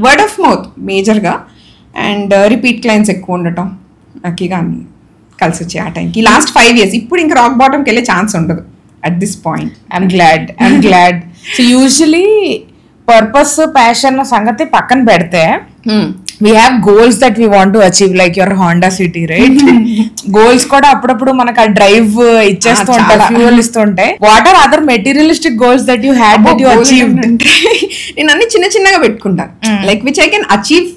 వర్డ్ ఆఫ్ మౌత్ మేజర్గా అండ్ రిపీట్ క్లయింట్స్ ఎక్కువ ఉండటం లక్కీగా అన్ని కలిసి వచ్చాయి ఆ టైంకి. లాస్ట్ 5 years ఇప్పుడు ఇంకా రాక్ బాటమ్కి వెళ్ళే ఛాన్స్ ఉండదు at this point. I'm glad. So usually purpose passion సంగతి పక్కన పెడితే we have goals that we want to achieve, like your Honda City, right? Goals కూడా అప్పుడప్పుడు మనకు ఆ డ్రైవ్ ఇచ్చేస్తూ ఉంటాయి, ఫ్యూయల్ ఇస్తుంటాయి. What are other materialistic goals that you had that you achieved? నేను అన్ని చిన్న చిన్నగా పెట్టుకుంటాను, like which I can achieve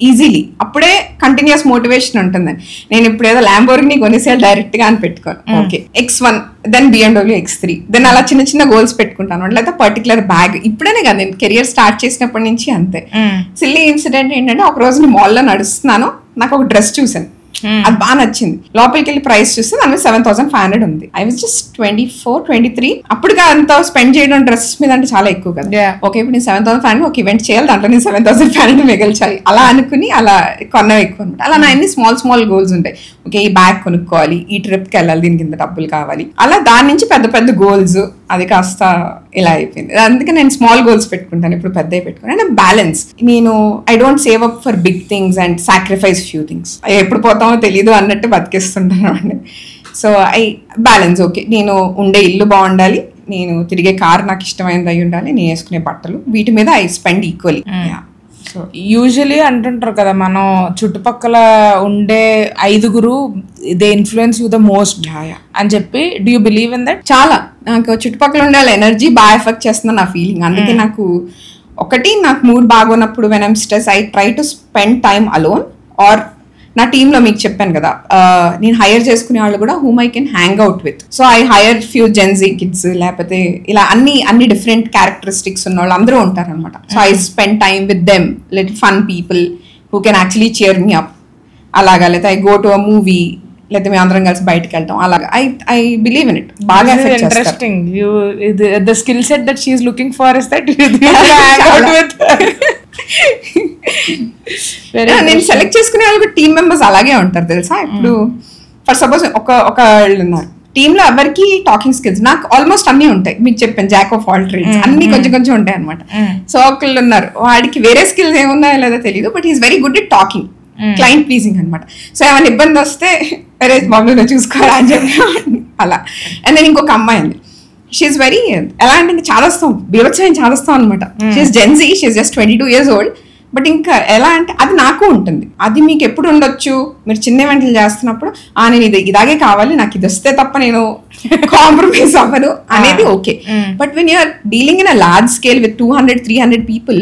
easily. అప్పుడే కంటిన్యూస్ మోటివేషన్ ఉంటుందని. నేను ఇప్పుడు ఏదో ల్యాంబోర్గిని కొనేసేయాలి డైరెక్ట్ గా అని పెట్టుకోను. Okay X1 then BMW X3 then అలా చిన్న చిన్న గోల్స్ పెట్టుకుంటాను. లేదా పర్టికులర్ బ్యాగ్. ఇప్పుడేనే కదా నేను కెరియర్ స్టార్ట్ చేసినప్పటి నుంచి అంతే. సిల్లీ ఇన్సిడెంట్ ఏంటంటే ఒక రోజు నేను మాల్లో నడుస్తున్నాను, నాకు ఒక డ్రెస్ చూసాను, అది బాగా నచ్చింది. లోపలికి వెళ్ళి ప్రైస్ చూస్తే దాని మీద 7,500 ఉంది. I was just 24, 23. అప్పటిగా అంత స్పెండ్ చేయడం డ్రెస్సెస్ మీద అంటే చాలా ఎక్కువ కదా. ఓకే ఇప్పుడు నేను 7,500 ఒక ఈవెంట్ చేయాలి, దాంట్లో నేను 7,500 మిగల్చాలి అలా అనుకుని అలా కొన్నవి ఎక్కువ అనమాట. అలా నా అన్ని స్మాల్ గోల్స్ ఉంటాయి. ఓకే ఈ బ్యాగ్ కొనుక్కోవాలి, ఈ ట్రిప్కి వెళ్ళాలి, దీనికి ఇంత డబ్బులు కావాలి, అలా దాని నుంచి పెద్ద పెద్ద గోల్స్. అది కాస్త ఇలా అయిపోయింది. అందుకే నేను స్మాల్ గోల్స్ పెట్టుకుంటాను, ఇప్పుడు పెద్దవి పెట్టుకుంటాను. And balance. నేను I don't save up for big things and sacrifice few things. ఎప్పుడు పోతామో తెలీదు అన్నట్టు బతికిస్తుంటాను అండి. So I balance. ఓకే నేను ఉండే ఇల్లు బాగుండాలి, నేను తిరిగే కార్ నాకు ఇష్టమైనది అయి ఉండాలి, నేను వేసుకునే బట్టలు, వీటి మీద ఐ స్పెండ్ ఈక్వల్లీ. యూజువలీ అంటుంటారు కదా, మనం చుట్టుపక్కల ఉండే 5 they influence you the most అని చెప్పి. Do you believe in that? చాలా. నాకు చుట్టుపక్కల ఉండే ఎనర్జీ బాగా ఎఫెక్ట్ చేస్తుంది నా ఫీలింగ్. అందుకే నాకు నాకు మూడ్ బాగున్నప్పుడు when I'm stress I try to spend time alone. Or నా టీంలో మీకు చెప్పాను కదా, నేను హైర్ చేసుకునే వాళ్ళు కూడా whom I can hang out with. So I hire few Gen Z kids, లేకపోతే ఇలా అన్ని డిఫరెంట్ క్యారెక్టరిస్టిక్స్ ఉన్న వాళ్ళు అందరూ ఉంటారు అనమాట. So I spend time with them, little fun people who can actually cheer me up. అలాగా లేదా I go to a movie, లేదా మేము అందరం కలిసి బయటకు వెళ్తాం. అలాగా ఐ బిలీవ్ ఇన్ ఇట్. బాగా interesting. The skill set that she is looking for is that నేను సెలెక్ట్ చేసుకునే వాళ్ళు టీమ్ మెంబర్స్ అలాగే ఉంటారు తెలుసా. ఇప్పుడు ఫర్ సపోజ్ ఒక ఉన్నారు టీమ్ లో, ఎవరికి టాకింగ్ స్కిల్స్ నాకు ఆల్మోస్ట్ అన్ని ఉంటాయి. మీకు చెప్పాను జాక్ ఆఫ్ ఆల్ ట్రేడ్స్ అన్ని కొంచెం ఉంటాయి అనమాట. సో ఒకళ్ళు ఉన్నారు, వాడికి వేరే స్కిల్స్ ఏమున్నాయో లేదో తెలియదు, but is very good at talking, client pleasing అనమాట. సో ఏమైనా ఇబ్బంది వస్తే వేరే బాబులో చూసుకోరా అని చెప్పి అలా. అండ్ నేను ఇంకొక అమ్మాయి ఉంది, షీఈస్ వెరీ ఎలా అంటే చాలాస్తాం, బీభత్సం చాలాస్తాం అనమాట. She's Gen Z, she's just 22 years old. But ఇంకా ఎలా అంటే అది నాకు ఉంటుంది. అది మీకు ఎప్పుడు ఉండొచ్చు, మీరు చిన్న ఈవెంట్లు చేస్తున్నప్పుడు నేను ఇలాగే కావాలి, నాకు ఇది వస్తే తప్ప నేను కాంప్రమైజ్ అవ్వను అనేది okay. But when you're dealing in a large scale with 200-300 people,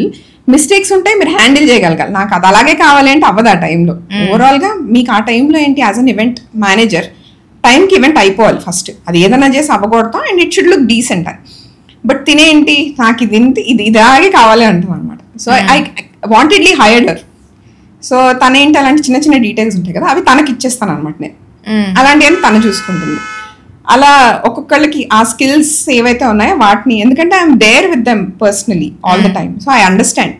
mistakes ఉంటాయి, మీరు హ్యాండిల్ చేయగలగాలి. నాకు అది అలాగే కావాలి అంటే అవ్వదు ఆ టైంలో. ఓవరాల్ గా మీకు ఆ టైంలో ఏంటి, యాజ్ అన్ ఈవెంట్ మేనేజర్ టైంకి ఈవెంట్ అయిపోవాలి ఫస్ట్. అది ఏదైనా చేసి అవ్వకూడతాం and it should look decent అని. బట్ తినేంటి, నాకు ఇది ఇలాగే కావాలి అంటాం అనమాట. So I wantedly hired her. So తనేంటి అలాంటి చిన్న చిన్న డీటెయిల్స్ ఉంటాయి కదా, అవి తనకి ఇచ్చేస్తాను అనమాట నేను. అలాంటివన్నీ తను చూసుకుంటుంది. అలా ఒక్కొక్కళ్ళకి ఆ స్కిల్స్ ఏవైతే ఉన్నాయో వాటిని, ఎందుకంటే I'm there with them personally all the time. So I understand.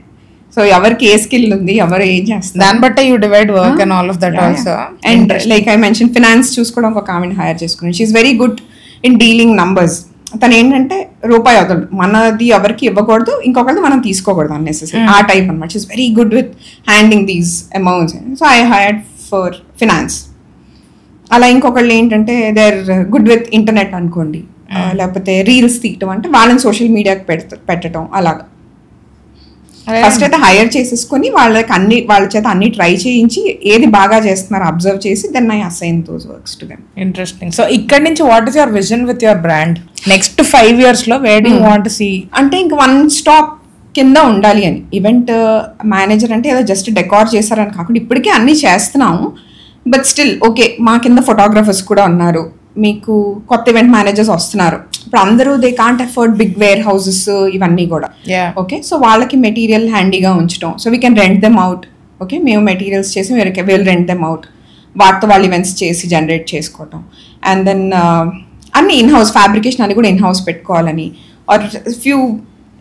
So ఎవరికి ఏ స్కిల్ ఉంది, ఎవరు ఏం చేస్తారు, దాన్ని బట్టే you divide work and all of that also. And like I mention finance చూసుకోవడం ఒక ఆమెను హైర్ చేసుకున్నాను. She's very good in dealing numbers. తను ఏంటంటే రూపాయి వదలడు, మనది ఎవరికి ఇవ్వకూడదు, ఇంకొకరిది మనం తీసుకోకూడదు అన్నెసెసరీ, ఆ టైప్ అనమాట. She's very good with handing these amounts. So I hired for finance. అలా ఇంకొకళ్ళు ఏంటంటే they are good with internet అనుకోండి, లేకపోతే రీల్స్ తీయటం, అంటే వాళ్ళని సోషల్ మీడియాకి పెట్టడం. అలాగా ఫస్ట్ అయితే హైర్ చేసేసుకుని వాళ్ళ చేత అన్ని ట్రై చేయించి ఏది బాగా చేస్తున్నారు అబ్జర్వ్ చేసి then I assign those works to them. Interesting. So ఇక్కడ నుంచి what is your vision with your brand next 5 years లో? Where do you want to see? అంటే ఇంక వన్ స్టాప్ కింద ఉండాలి అని. ఈవెంట్ మేనేజర్ అంటే ఏదో జస్ట్ డెకార్ చేశారని కాకుండా ఇప్పటికే అన్ని చేస్తున్నాము. బట్ స్టిల్ ఓకే, మా కింద ఫోటోగ్రఫర్స్ కూడా ఉన్నారు, మీకు కొత్త ఈవెంట్ మేనేజర్స్ వస్తున్నారు. ఇప్పుడు అందరూ they can't afford big warehouses ఇవన్నీ కూడా. ఓకే, సో వాళ్ళకి మెటీరియల్ హ్యాండీగా ఉంచడం. So we can rent them out. Okay, మేము మెటీరియల్స్ చేసి వీల్ రెంట్ దెమ్ అవుట్, వాటితో వాళ్ళు ఈవెంట్స్ చేసి జనరేట్ చేసుకోవటం. అండ్ దెన్ అన్ని ఇన్ హౌస్ ఫ్యాబ్రికేషన్ అది కూడా ఇన్ హౌస్ పెట్టుకోవాలని. ఆర్ ఫ్యూ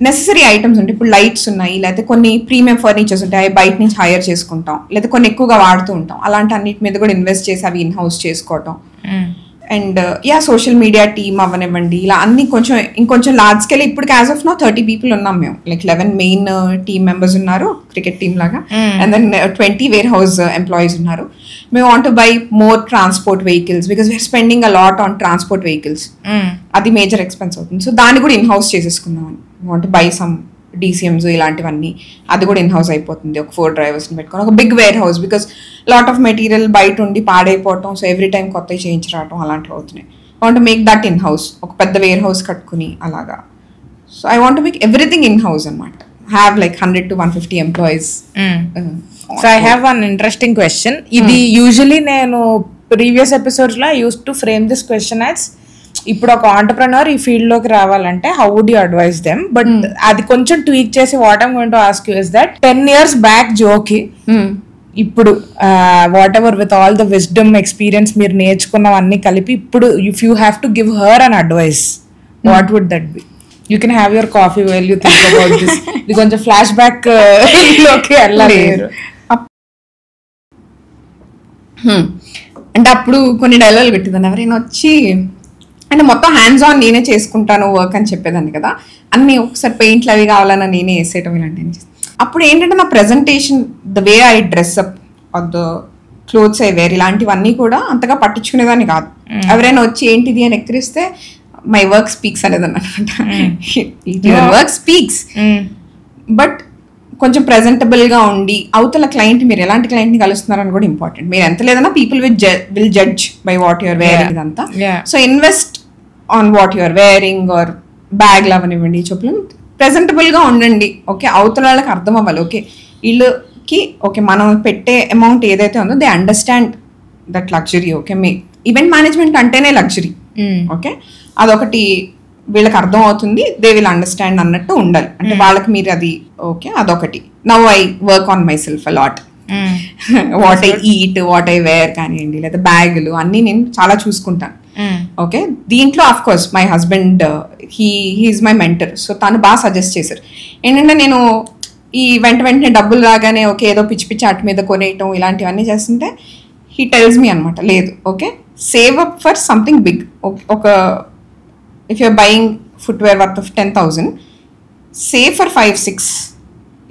నెసెసరీ ఐటమ్స్ ఉంటాయి. ఇప్పుడు లైట్స్ ఉన్నాయి, లేకపోతే కొన్ని ప్రీమియం ఫర్నిచర్స్ ఉంటాయి, అవి బయట నుంచి హైర్ చేసుకుంటాం, లేదా కొన్ని ఎక్కువగా వాడుతూ ఉంటాం. అలాంటి అన్నిటి మీద కూడా ఇన్వెస్ట్ చేసి అవి ఇన్ హౌస్ చేసుకోవటం. అండ్ సోషల్ మీడియా టీమ్ అవ్వనివ్వండి, ఇలా అన్ని ఇంకొంచెం లార్జ్ స్కేల్. ఇప్పుడు యాజ్ ఆఫ్ నౌ 30 people ఉన్నాం మేము. లైక్ 11 మెయిన్ టీమ్ మెంబర్స్ ఉన్నారు, క్రికెట్ టీమ్ లాగా. And then 20 warehouse employees ఉన్నారు. మేము want to buy more transport vehicles because we're spending a lot on transport vehicles. అది major expense అవుతుంది. సో దాన్ని కూడా ఇన్ హౌస్ చేసేసుకున్నామని. వాంట్ బై సమ్ DCMs ఇలాంటివన్నీ, అది కూడా ఇన్ హౌస్ అయిపోతుంది. ఒక 4 drivers-ని పెట్టుకొని ఒక big warehouse, because lot of material బయట ఉండి పాడైపోవటం, సో ఎవ్రీ టైం కొత్తవి చేయించి రావటం అలాంటివి అవుతున్నాయి. Want make that in house, ఒక పెద్ద వేర్ హౌస్ కట్టుకుని అలాగా. So I want make everything in house అనమాట. have like 100 to 150 employees. So I have one interesting question. ఇది యూజువలీ నేను ప్రీవియస్ ఎపిసోడ్స్ లో use to frame this question as, ఇప్పుడు ఒక ఆంటర్ప్రెన్యూర్ ఈ ఫీల్డ్ లోకి రావాలంటే how would you advise them, but అది కొంచెం ట్వీక్ చేసి what I'm going to ask you is that 10 years back జోకి ఇప్పుడు whatever with all the wisdom experience మీరు నేర్చుకున్నవన్నీ కలిపి ఇప్పుడు if you have to give her an advice, what would that be? You can have your coffee well you think about this. ఇది కొంచెం flash back లోకి వెళ్ళలేరు. అంటే అప్పుడు కొన్ని డైలాగులు పెట్టేదాన్ని. ఎవరైనా వచ్చి అంటే మొత్తం హ్యాండ్స్ ఆన్ నేనే చేసుకుంటాను వర్క్ అని చెప్పేదాన్ని కదా, అన్ని ఒకసారి పెయింట్లు అవి కావాలన్నా నేనే వేసేయటం ఇలాంటివి. అప్పుడు ఏంటంటే నా presentation, the way I dress up or the clothes I wear, ఇలాంటివన్నీ కూడా అంతగా పట్టించుకునేదాన్ని కాదు. ఎవరైనా వచ్చి ఏంటిది అని ఎక్కిరిస్తే మై వర్క్ స్పీక్స్ అనేదాన్ని అనమాట. వర్క్ స్పీక్స్, బట్ కొంచెం ప్రెజెంటబుల్గా ఉండి అవతల క్లయింట్, మీరు ఎలాంటి క్లయింట్ని కలుస్తున్నారని కూడా ఇంపార్టెంట్. మీరు ఎంత లేదన్నా people will judge by what you're wearing ఇదంతా. సో invest on what you're wearing or బ్యాగ్లు అవనివ్వండి, చెప్పులు ప్రెజెంటబుల్గా ఉండండి. ఓకే, అవతల వాళ్ళకి అర్థం అవ్వాలి. ఓకే, వీళ్ళకి ఓకే మనం పెట్టే అమౌంట్ ఏదైతే ఉందో they understand that luxury. Okay, me event management అంటేనే లగ్జరీ. ఓకే, అదొకటి వీళ్ళకి అర్థం అవుతుంది, దే విల్ అండర్స్టాండ్ అన్నట్టు ఉండాలి. అంటే వాళ్ళకి మీరు అది ఓకే, అదొకటి. Now I work on myself a lot. What I eat, what I wear కానివ్వండి, లేదా బ్యాగులు అన్నీ నేను చాలా చూసుకుంటాను. ఓకే, దీంట్లో of course my husband he's my mentor. So తను బాగా సజెస్ట్ చేశారు. ఏంటంటే నేను ఈ వెంటనే డబ్బులు రాగానే ఓకే ఏదో పిచ్చి పిచ్చి అటు మీద కొనేయటం ఇలాంటివన్నీ చేస్తుంటే హీ టెల్స్ మీ అనమాట, లేదు okay save up for something big. ఒక if you're buying footwear worth of 10,000, save for 5-6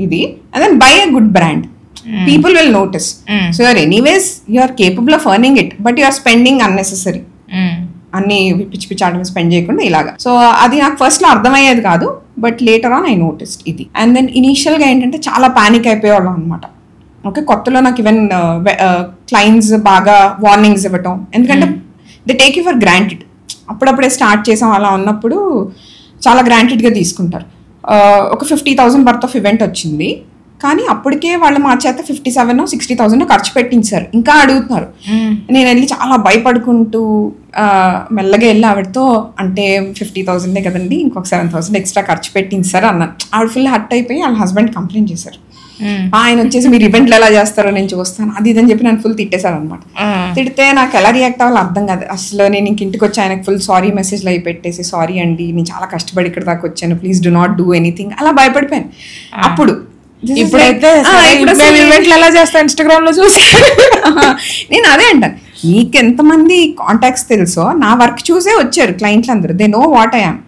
ఇది, and then buy a good brand. People will notice. So you're anyways, you're capable of earning it, but you're spending unnecessary. అన్ని పిచ్చి పిచ్చి ఆటలు spend చేయకుండా ఇలాగా. So అది నాకు first లో అర్థమయ్యేది కాదు, but later on I noticed ఇది. అండ్ దెన్ ఇనీషియల్ గా ఏంటంటే చాలా పానిక్ అయిపోయేవాళ్ళం అనమాట. ఓకే, కొత్తలో నాకు ఈవెన్ క్లయింట్స్ బాగా వార్నింగ్స్ ఇవ్వటం, ఎందుకంటే they take you for granted. అప్పుడప్పుడే స్టార్ట్ చేసాం, అలా ఉన్నప్పుడు చాలా గ్రాంటెడ్గా తీసుకుంటారు. ఒక 50,000 వర్త్ ఆఫ్ ఈవెంట్ వచ్చింది, కానీ అప్పటికే వాళ్ళు మా చేత 57,000-60,000 ఖర్చు పెట్టించారు, ఇంకా అడుగుతున్నారు. నేను వెళ్ళి చాలా భయపడుకుంటూ మెల్లగా వెళ్ళి ఆవిడతో, అంటే 50,000 కదండి, ఇంకొక 7,000 ఎక్స్ట్రా ఖర్చు పెట్టించారు అన్నాను. ఆవిడ ఫుల్ హర్ట్ అయిపోయి వాళ్ళ హస్బెండ్ కంప్లైంట్ చేశారు. ఆయన వచ్చేసి మీరు ఈవెంట్లు ఎలా చేస్తారో నేను చూస్తాను అది ఇదని చెప్పి నన్ను ఫుల్ తిట్టేశారు అనమాట. తిడితే నాకు ఎలా రియాక్ట్ అవ్వాలో అర్థం కాదు అసలు. నేను ఇంక ఇంటికి వచ్చి ఆయనకు ఫుల్ సారీ మెసేజ్లు అవి పెట్టేసి, సారీ అండి నేను చాలా కష్టపడి ఇక్కడ దాకా వచ్చాను, please do not do anything, అలా భయపడిపోయాను. అప్పుడు ఇప్పుడైతే ఎలా చేస్తా ఇన్స్టాగ్రామ్ లో చూసి నేను అదే అంటాను, మీకు ఎంతమంది కాంటాక్ట్స్ తెలుసో నా వర్క్ చూసే వచ్చారు క్లయింట్లు అందరూ, they know what I am.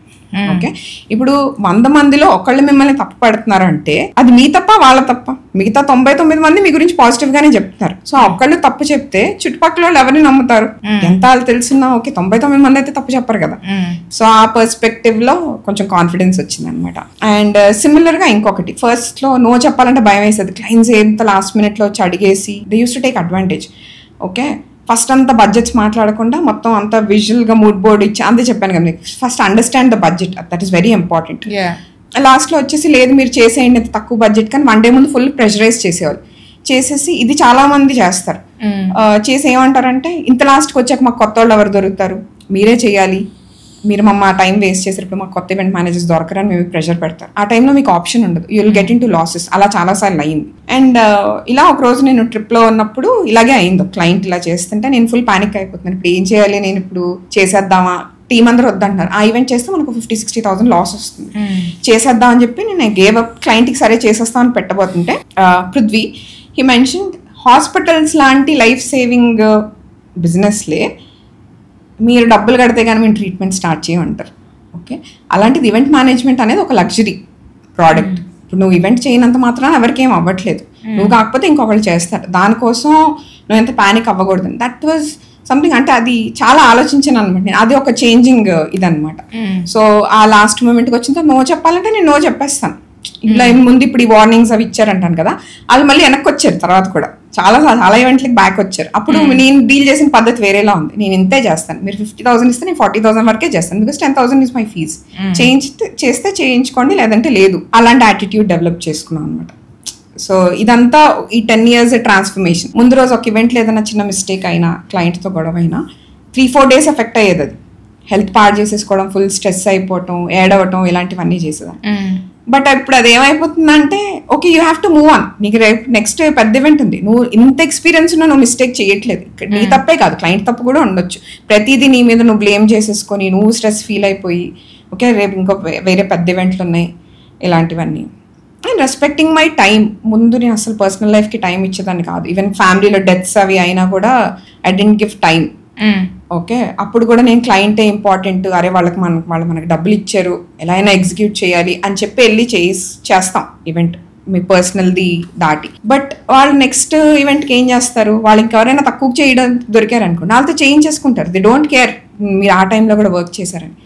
Okay, ఇప్పుడు 100 మందిలో ఒకళ్ళు మిమ్మల్ని తప్పు పడుతున్నారు అంటే అది మీ తప్ప వాళ్ళ తప్ప, మిగతా 99 మంది మీ గురించి పాజిటివ్ గానే చెప్తున్నారు. సో ఒక్కళ్ళు తప్పు చెప్తే చుట్టుపక్కల వాళ్ళు ఎవరిని నమ్ముతారు? ఎంత వాళ్ళు తెలుసున్నా ఓకే 99 మంది అయితే తప్పు చెప్పరు కదా. సో ఆ పర్స్పెక్టివ్ లో కొంచెం కాన్ఫిడెన్స్ వచ్చింది అనమాట. అండ్ సిమిలర్ గా ఇంకొకటి, ఫస్ట్ లో నో చెప్పాలంటే భయం వేసేది. క్లయింట్స్ ఎంత లాస్ట్ మినిట్ లో వచ్చి అడిగేసి they use to take advantage. Okay, first అంతా బడ్జెట్స్ మాట్లాడకుండా మొత్తం అంతా విజువల్ గా మూడ్ బోర్డ్ ఇచ్చి అంతే చెప్పాను కదా మీకు, first understand the budget, that is very important. Last లో వచ్చేసి లేదు మీరు చేసేయండి అంత తక్కువ బడ్జెట్, కానీ 1 day ముందు ఫుల్ ప్రెషరైజ్ చేసేవాళ్ళు. చేసేసి ఇది చాలా మంది చేస్తారు, చేసి ఏమంటారంటే ఇంత లాస్ట్కి వచ్చాక మాకు కొత్త వాళ్ళు ఎవరు దొరుకుతారు, మీరే చేయాలి, మీరు మా టైం వేస్ట్ చేసేటప్పుడు మాకు కొత్త ఈవెంట్ మేనేజర్స్ దొరకరని మేము ప్రెషర్ పెడతారు. ఆ టైంలో మీకు ఆప్షన్ ఉండదు, you will get in to losses. అలా చాలాసార్లు అయింది. అండ్ ఇలా ఒక రోజు నేను ట్రిప్లో ఉన్నప్పుడు ఇలాగే అయింది, క్లయింట్ ఇలా చేస్తుంటే నేను ఫుల్ పానిక్ అయిపోతున్నాను. ఇప్పుడు ఏం చేయాలి, నేను ఇప్పుడు చేసేద్దామా, టీం అందరూ వద్దంటున్నారు, ఆ ఈవెంట్ చేస్తే మనకు 50-60,000 లాస్ వస్తుంది, చేసేద్దాం అని చెప్పి నేను గేవ్ అప్. క్లయింట్కి సరే చేసేస్తామని పెట్టబోతుంటే పృథ్వీ హీ మెన్షన్ హాస్పిటల్స్ లాంటి లైఫ్ సేవింగ్ బిజినెస్లే మీరు డబ్బులు కడితే కానీ మేము ట్రీట్మెంట్ స్టార్ట్ చేయమంటారు. ఓకే, అలాంటిది ఈవెంట్ మేనేజ్మెంట్ అనేది ఒక లగ్జరీ ప్రోడక్ట్. ఇప్పుడు నువ్వు ఈవెంట్ చేయనంత మాత్రాన ఎవరికేం అవ్వట్లేదు, నువ్వు కాకపోతే ఇంకొకళ్ళు చేస్తారు, దానికోసం నువ్వు ఎంత ప్యానిక్ అవ్వకూడదు. దట్ వాజ్ సంథింగ్, అంటే అది చాలా ఆలోచించాను అనమాట నేను. అది ఒక చేంజింగ్ ఇదనమాట. సో ఆ లాస్ట్ మూమెంట్కి వచ్చిన తర్వాత నో చెప్పాలంటే నేను నో చెప్పేస్తాను. ఇలా ముందు ఇప్పుడు ఈ వార్నింగ్స్ అవి ఇచ్చారంటాను కదా, వాళ్ళు మళ్ళీ వెనక్కి వచ్చారు తర్వాత కూడా, చాలా చాలా ఈవెంట్లకి బ్యాక్ వచ్చారు. అప్పుడు నేను డీల్ చేసిన పద్ధతి వేరేలా ఉంది. నేను ఇంతే చేస్తాను, మీరు 50,000 ఇస్తే నేను 40,000 వరకే చేస్తాను, బికాస్ 10,000 ఇస్ మై ఫీజ్. చేస్తే చేయించుకోండి, లేదంటే లేదు. అలాంటి యాటిట్యూడ్ డెవలప్ చేసుకున్నాను అనమాట. సో ఇదంతా ఈ 10 years ట్రాన్స్ఫర్మేషన్. ముందు రోజు ఒక ఈవెంట్లో ఏదైనా చిన్న మిస్టేక్ అయినా, క్లయింట్తో గొడవ అయినా 3-4 days ఎఫెక్ట్ అయ్యేది. అది హెల్త్ పాడు చేసేసుకోవడం, ఫుల్ స్ట్రెస్ అయిపోవటం, ఏడవటం, ఇలాంటివన్నీ చేసేదాన్ని. బట్ ఇప్పుడు అది ఏమైపోతుందంటే, okay you have to move on. నీకు రేపు నెక్స్ట్ పెద్ద ఈవెంట్ ఉంది, నువ్వు ఇంత ఎక్స్పీరియన్స్ ఉన్నా నువ్వు మిస్టేక్ చేయట్లేదు. నీ తప్పే కాదు, క్లయింట్ తప్పు కూడా ఉండొచ్చు. ప్రతిదీ నీ మీద నువ్వు బ్లేమ్ చేసేసుకొని నువ్వు స్ట్రెస్ ఫీల్ అయిపోయి, ఓకే రేపు ఇంకో వేరే పెద్ద ఈవెంట్లు ఉన్నాయి, ఇలాంటివన్నీ. And respecting my time. ముందు నేను అసలు పర్సనల్ లైఫ్కి టైం ఇచ్చేదాన్ని కాదు. ఈవెన్ ఫ్యామిలీలో డెత్స్ అవి అయినా కూడా I didn't give time. Okay, అప్పుడు కూడా నేను క్లయింటే ఇంపార్టెంట్, అరే వాళ్ళు మనకు డబ్బులు ఇచ్చారు, ఎలా అయినా ఎగ్జిక్యూట్ చేయాలి అని చెప్పి వెళ్ళి చేస్తాం ఈవెంట్, మీ పర్సనల్ది దాటి. బట్ వాళ్ళు నెక్స్ట్ ఈవెంట్కి ఏం చేస్తారు, వాళ్ళు ఇంకెవరైనా తక్కువ చేయడం దొరికారు అనుకోండి, వాళ్ళతో చేసుకుంటారు. దే డోంట్ కేర్ మీరు ఆ టైంలో కూడా వర్క్ చేశారని.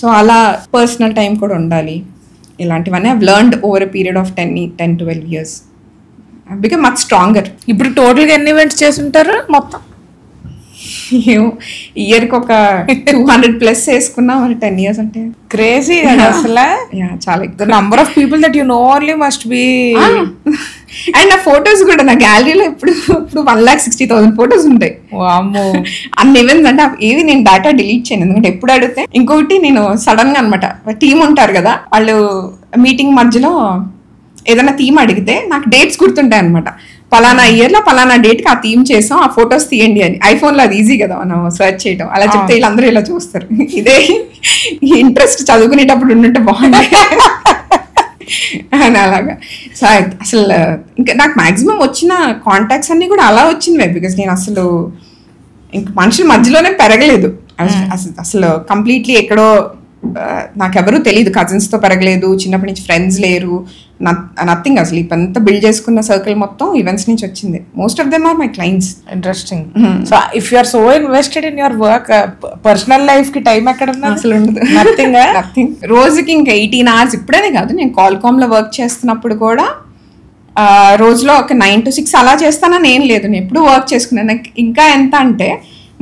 సో అలా పర్సనల్ టైం కూడా ఉండాలి. ఇలాంటివన్నీ I've learned over a period of 10-12 years. I become much stronger. ఇప్పుడు టోటల్గా ఎన్ని ఈవెంట్స్ చేస్తుంటారు మొత్తం? ఇయర్కి ఒక 200+ వేసుకున్నా మరి 10 years అంటే క్రేజీ అసలు. చాలా ఎక్కువ. Number of people that you know only must be. And నా ఫొటోస్ కూడా నా గ్యాలరీలో ఇప్పుడు 1,60,000 ఫొటోస్ ఉంటాయి. అన్ని ఈవెంట్స్ అంటే ఏవి నేను డేటా డిలీట్ చేయను, ఎందుకంటే ఎప్పుడు అడిగితే. ఇంకొకటి నేను సడన్ గా అనమాట, టీమ్ ఉంటారు కదా వాళ్ళు, మీటింగ్ మధ్యలో ఏదైనా థీమ్ అడిగితే నాకు డేట్స్ గుర్తుంటాయి అనమాట. పలానా ఇయర్లో పలానా డేట్కి ఆ థీమ్ చేసాం, ఆ ఫొటోస్ తీయండి అని. ఐఫోన్లో అది ఈజీ కదా మనం సర్చ్ చేయడం. అలా చెప్తే వీళ్ళందరూ ఇలా చూస్తారు. ఇదే ఇంట్రెస్ట్ చదువుకునేటప్పుడు ఉండుంటే బాగుంది అని అలాగా. సో అసలు ఇంకా నాకు మ్యాక్సిమం వచ్చిన కాంటాక్ట్స్ అన్నీ కూడా అలా వచ్చినవే. బికాస్ నేను అసలు ఇంక మనుషుల మధ్యలోనే పెరగలేదు అసలు. కంప్లీట్లీ ఎక్కడో నాకెవరూ తెలియదు, కజిన్స్తో పెరగలేదు, చిన్నప్పటి నుంచి ఫ్రెండ్స్ లేరు, నథింగ్. అసలు ఇప్పంతా బిల్డ్ చేసుకున్న సర్కిల్ మొత్తం ఈవెంట్స్ నుంచి వచ్చింది. Most of them are my clients. Interesting. So if you are so invested in your work, personal life కి టైం ఎక్కడ అసలు ఉండదు. నథింగ్. రోజుకి ఇంకా 18 hours. ఇప్పుడేనే కాదు, నేను కాల్కామ్ లో వర్క్ చేస్తున్నప్పుడు కూడా రోజులో ఒక 9 to 6 అలా చేస్తానని ఏం లేదు. నేను ఎప్పుడు వర్క్ చేసుకున్నాను. ఇంకా ఎంత అంటే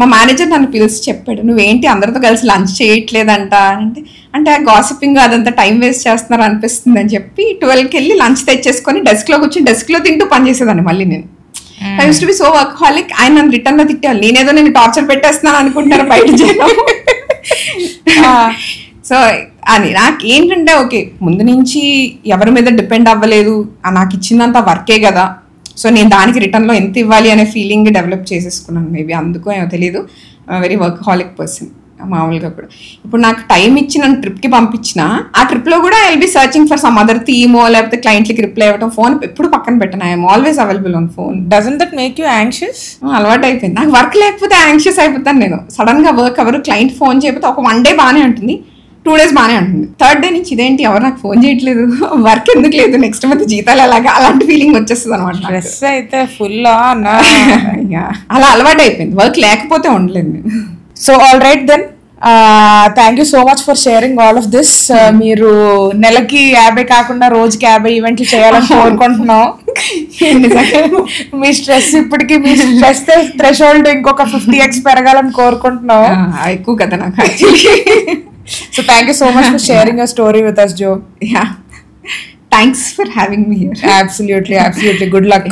మా మేనేజర్ నన్ను పిలిచి చెప్పాడు, నువ్వేంటి అందరితో కలిసి లంచ్ చేయట్లేదంట అంటే ఆ గాసిపింగ్ అదంతా టైం వేస్ట్ చేస్తున్నారు అనిపిస్తుంది అని చెప్పి 12కి వెళ్ళి లంచ్ తెచ్చేసుకొని డెస్క్లో కూర్చొని డెస్క్లో తింటూ పని చేసేదాన్ని. మళ్ళీ నేను I used to be so workaholic. ఆయన నన్ను రిటర్న్ లో తిట్టాలి, నేనేదో నేను టార్చర్ పెట్టేస్తున్నాను అనుకుంటున్నాను బయట చేయడం. సో అని నాకు ఏంటంటే, ఓకే ముందు నుంచి ఎవరి మీద డిపెండ్ అవ్వలేదు, నాకు ఇచ్చిందంత వర్కే కదా, సో నేను దానికి రిటర్న్లో ఎంత ఇవ్వాలి అనే ఫీలింగ్ డెవలప్ చేసేసుకున్నాను. మేబీ అందుకో ఏమో తెలీదు, వెరీ వర్కహాలిక్ పర్సన్ మామూలుగా కూడా. ఇప్పుడు నాకు టైం ఇచ్చి నన్ను ట్రిప్కి పంపించిన ఆ ట్రిప్లో కూడా I will be searching for some other థీమో, లేకపోతే క్లయింట్లకి రిప్లై ఇవ్వడం. ఫోన్ ఎప్పుడు పక్కన పెట్టాను, I'm always available on phone. Doesn't that make you anxious? అలవాటు అయిపోయింది. నాకు వర్క్ లేకపోతే యాంగ్షియస్ అయిపోతాను నేను. సడన్గా వర్క్ ఎవరు క్లయింట్ ఫోన్ చేయకపోతే ఒక 1 day బాగానే ఉంటుంది, 2 days బాగానే ఉంటుంది, 3rd day నుంచి ఇదేంటి ఎవరు నాకు ఫోన్ చేయట్లేదు, వర్క్ ఎందుకు లేదు, నెక్స్ట్ మంత్ జీతాలు ఎలాగా, అలాంటి ఫీలింగ్ వచ్చేస్తుంది అనమాట. స్ట్రెస్ అయితే ఫుల్ అలా అలవాటు అయిపోయింది, వర్క్ లేకపోతే ఉండలేదు నేను. So all right then, thank you so much for sharing all of this. మీరు నెలకి 50 కాకుండా రోజుకి 50 ఈవెంట్లు చేయాలని కోరుకుంటున్నాం. మీ స్ట్రెస్ ఇప్పటికి మీ స్ట్రెస్ థ్రెషోల్డ్ ఇంకొక 50x పెరగాలని కోరుకుంటున్నాం. ఎక్కువ కదా నాకు actually. So thank you so much for sharing your story with us, Jo. Yeah. Thanks for having me here. Absolutely. Good luck.